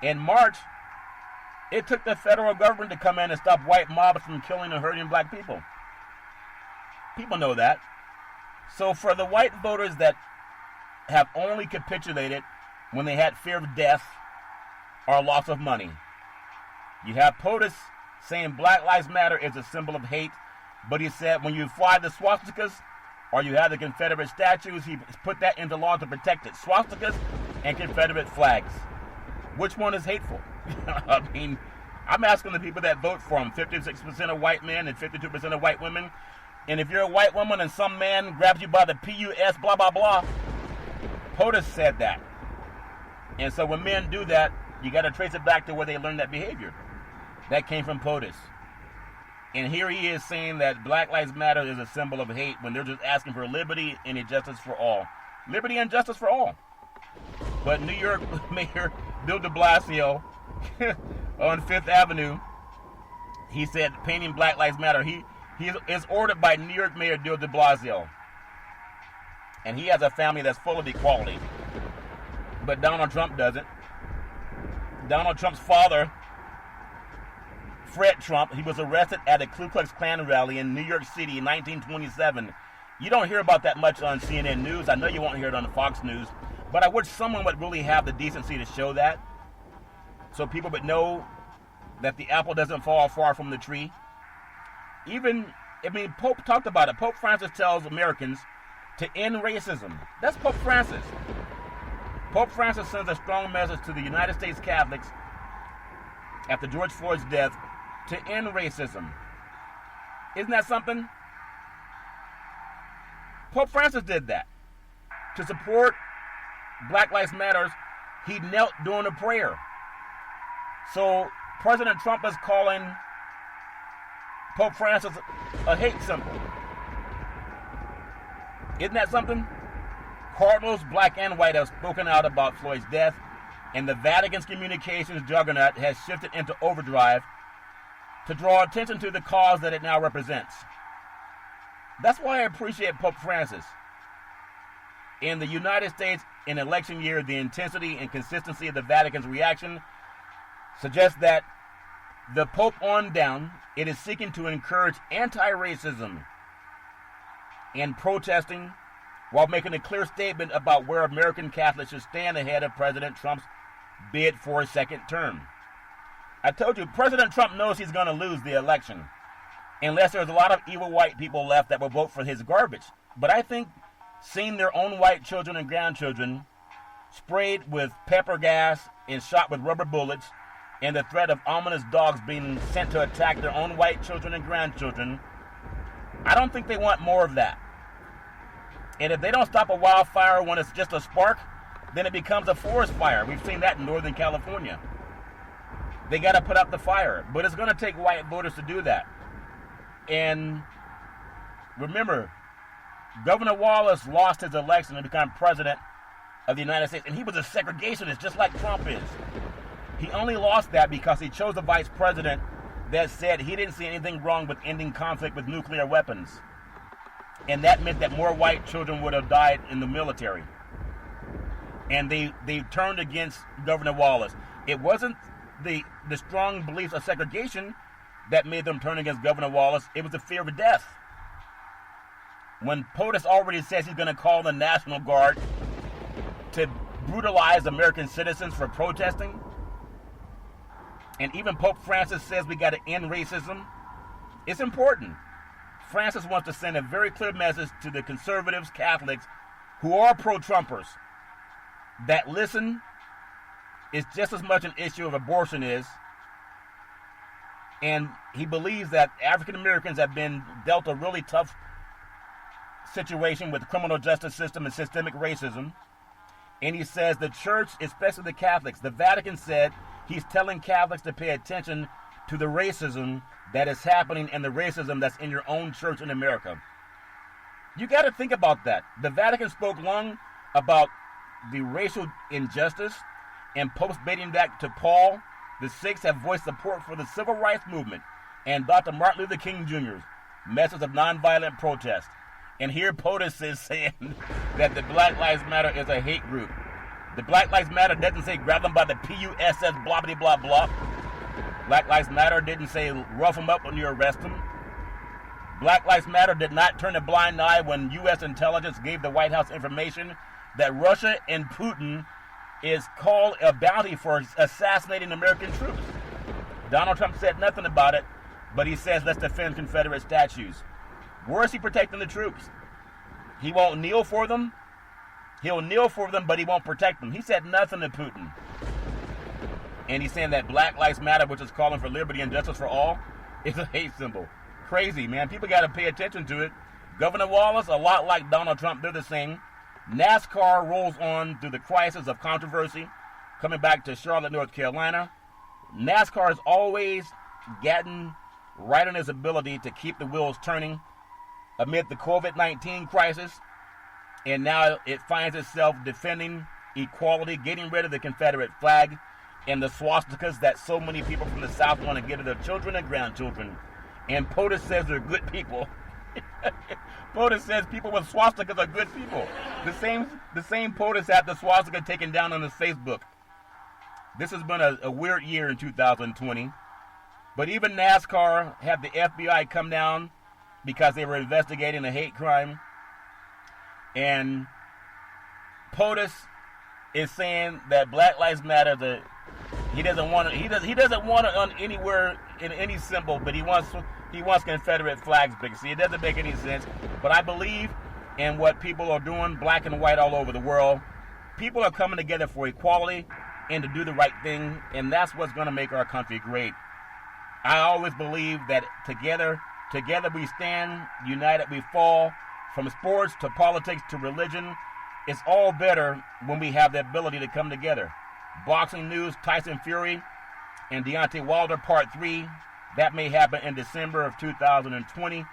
in March, it took the federal government to come in and stop white mobs from killing and hurting Black people. People know that. So for the white voters that have only capitulated when they had fear of death or loss of money, you have POTUS saying Black Lives Matter is a symbol of hate, but he said when you fly the swastikas or you have the Confederate statues, he put that into law to protect it. Swastikas and Confederate flags. Which one is hateful? I mean, I'm asking the people that vote for him, 56% of white men and 52% of white women. And if you're a white woman and some man grabs you by the PUS, blah, blah, blah, POTUS said that. And so when men do that, you got to trace it back to where they learned that behavior. That came from POTUS. And here he is saying that Black Lives Matter is a symbol of hate when they're just asking for liberty and justice for all. Liberty and justice for all. But New York Mayor Bill de Blasio on 5th Avenue, he said painting Black Lives Matter. He is ordered by New York Mayor Bill de Blasio. And he has a family that's full of equality. But Donald Trump doesn't. Donald Trump's father Fred Trump. He was arrested at a Ku Klux Klan rally in New York City in 1927. You don't hear about that much on CNN News. I know you won't hear it on Fox News. But I wish someone would really have the decency to show that, so people would know that the apple doesn't fall far from the tree. Pope talked about it. Pope Francis tells Americans to end racism. That's Pope Francis. Pope Francis sends a strong message to the United States Catholics after George Floyd's death to end racism. Isn't that something? Pope Francis did that. To support Black Lives Matter, he knelt during a prayer. So President Trump is calling Pope Francis a hate symbol. Isn't that something? Cardinals, black and white, have spoken out about Floyd's death, and the Vatican's communications juggernaut has shifted into overdrive to draw attention to the cause that it now represents. That's why I appreciate Pope Francis. In the United States, in election year, the intensity and consistency of the Vatican's reaction suggests that the Pope on down, it is seeking to encourage anti-racism and protesting while making a clear statement about where American Catholics should stand ahead of President Trump's bid for a second term. I told you, President Trump knows he's going to lose the election unless there's a lot of evil white people left that will vote for his garbage. But I think seeing their own white children and grandchildren sprayed with pepper gas and shot with rubber bullets, and the threat of ominous dogs being sent to attack their own white children and grandchildren, I don't think they want more of that. And if they don't stop a wildfire when it's just a spark, then it becomes a forest fire. We've seen that in Northern California. They got to put out the fire. But it's going to take white voters to do that. And remember, Governor Wallace lost his election to become president of the United States. And he was a segregationist, just like Trump is. He only lost that because he chose a vice president that said he didn't see anything wrong with ending conflict with nuclear weapons. And that meant that more white children would have died in the military. And they turned against Governor Wallace. It wasn't the strong beliefs of segregation that made them turn against Governor Wallace. It was the fear of death. When POTUS already says he's going to call the National Guard to brutalize American citizens for protesting, and even Pope Francis says we got to end racism, it's important. Francis wants to send a very clear message to the conservatives, Catholics, who are pro-Trumpers, that listen, it's just as much an issue of abortion is, and he believes that African Americans have been dealt a really tough situation with the criminal justice system and systemic racism. And he says the church, especially the Catholics, the Vatican said he's telling Catholics to pay attention to the racism that is happening and the racism that's in your own church in America. You got to think about that. The Vatican spoke long about the racial injustice, and popes dating back to Paul VI have voiced support for the civil rights movement and Dr. Martin Luther King Jr.'s message of nonviolent protest. And here POTUS is saying that the Black Lives Matter is a hate group. The Black Lives Matter doesn't say grab them by the P-U-S-S blah blah blah blah. Black Lives Matter didn't say rough them up when you arrest them. Black Lives Matter did not turn a blind eye when U.S. intelligence gave the White House information that Russia and Putin is called a bounty for assassinating American troops. Donald Trump said nothing about it, but he says let's defend Confederate statues. Where is he protecting the troops? He won't kneel for them. He'll kneel for them, but he won't protect them. He said nothing to Putin. And he's saying that Black Lives Matter, which is calling for liberty and justice for all, is a hate symbol. Crazy, man. People got to pay attention to it. Governor Wallace, a lot like Donald Trump, they're the same. NASCAR rolls on through the crisis of controversy, coming back to Charlotte, North Carolina. NASCAR has always gotten right on its ability to keep the wheels turning amid the COVID-19 crisis, and now it finds itself defending equality, getting rid of the Confederate flag and the swastikas that so many people from the South want to give to their children and grandchildren. And POTUS says they're good people. POTUS says people with swastikas are good people. The same POTUS had the swastika taken down on his Facebook. This has been a weird year in 2020. But even NASCAR had the FBI come down because they were investigating a hate crime. And POTUS is saying that Black Lives Matter. He doesn't want it on anywhere in any symbol, but he wants Confederate flags, Big C. It doesn't make any sense. But I believe in what people are doing, black and white all over the world. People are coming together for equality and to do the right thing, and that's what's going to make our country great. I always believe that together we stand, united we fall. From sports to politics to religion, it's all better when we have the ability to come together. Boxing news, Tyson Fury and Deontay Wilder Part 3. That may happen in December of 2020,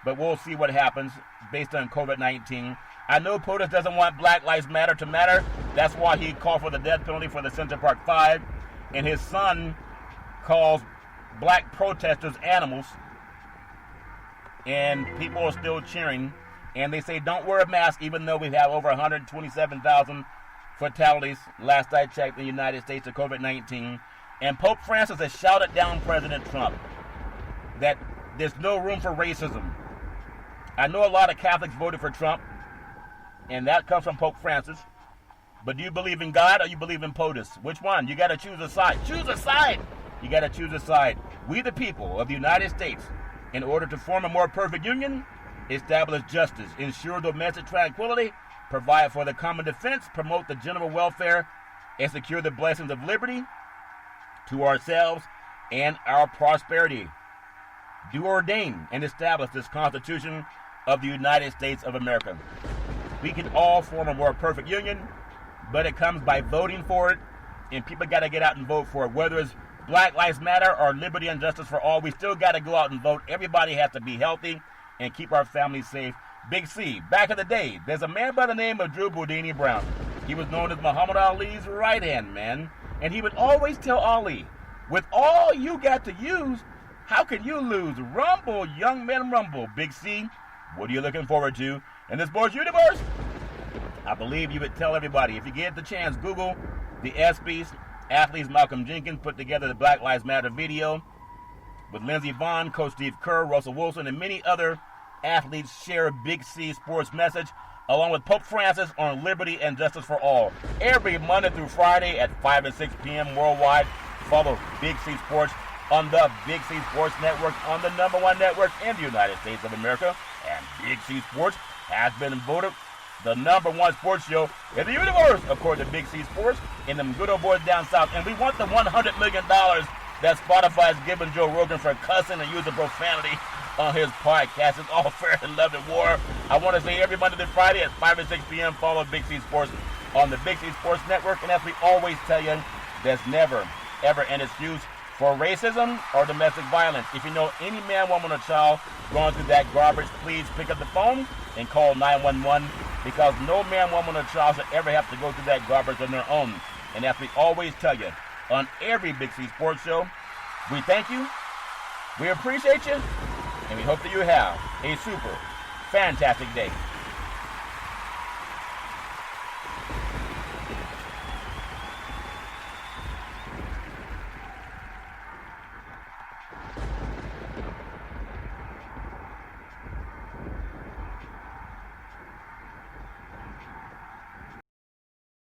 but we'll see what happens based on COVID-19. I know POTUS doesn't want Black Lives Matter to matter. That's why he called for the death penalty for the Central Park 5. And his son calls black protesters animals. And people are still cheering. And they say don't wear a mask even though we have over 127,000 fatalities, last I checked, in the United States of COVID-19. And Pope Francis has shouted down President Trump that there's no room for racism. I know a lot of Catholics voted for Trump, and that comes from Pope Francis. But do you believe in God or you believe in POTUS? Which one? You got to choose a side. Choose a side! You got to choose a side. We the people of the United States, in order to form a more perfect union, establish justice, ensure domestic tranquility, provide for the common defense, promote the general welfare, and secure the blessings of liberty to ourselves and our prosperity. Do ordain and establish this Constitution of the United States of America. We can all form a more perfect union, but it comes by voting for it, and people got to get out and vote for it. Whether it's Black Lives Matter or liberty and justice for all, we still got to go out and vote. Everybody has to be healthy and keep our families safe. Big C, back in the day, there's a man by the name of Drew Boudini Brown. He was known as Muhammad Ali's right-hand man, and he would always tell Ali, with all you got to use, how can you lose? Rumble, young men, rumble. Big C, what are you looking forward to in this sports universe? I believe you would tell everybody, if you get the chance, Google the ESPYs, athletes Malcolm Jenkins put together the Black Lives Matter video with Lindsey Vonn, Coach Steve Kerr, Russell Wilson, and many other athletes share Big C sports message, along with Pope Francis on liberty and justice for all. Every Monday through Friday at 5 and 6 p.m. worldwide. Follow Big C Sports on the Big C Sports Network, on the #1 network in the United States of America. And Big C Sports has been voted the #1 sports show in the universe, according to Big C Sports, in them good old boys down south. And we want the $100 million that Spotify has given Joe Rogan for cussing and using profanity on his podcast. It's all fair and love and war. I want to say every Monday through Friday at 5 and 6 p.m. follow Big C Sports on the Big C Sports Network. And as we always tell you, there's never, ever an excuse for racism or domestic violence. If you know any man, woman, or child going through that garbage, please pick up the phone and call 911, because no man, woman, or child should ever have to go through that garbage on their own. And as we always tell you, on every Big C Sports show, we thank you, we appreciate you, and we hope that you have a super fantastic day.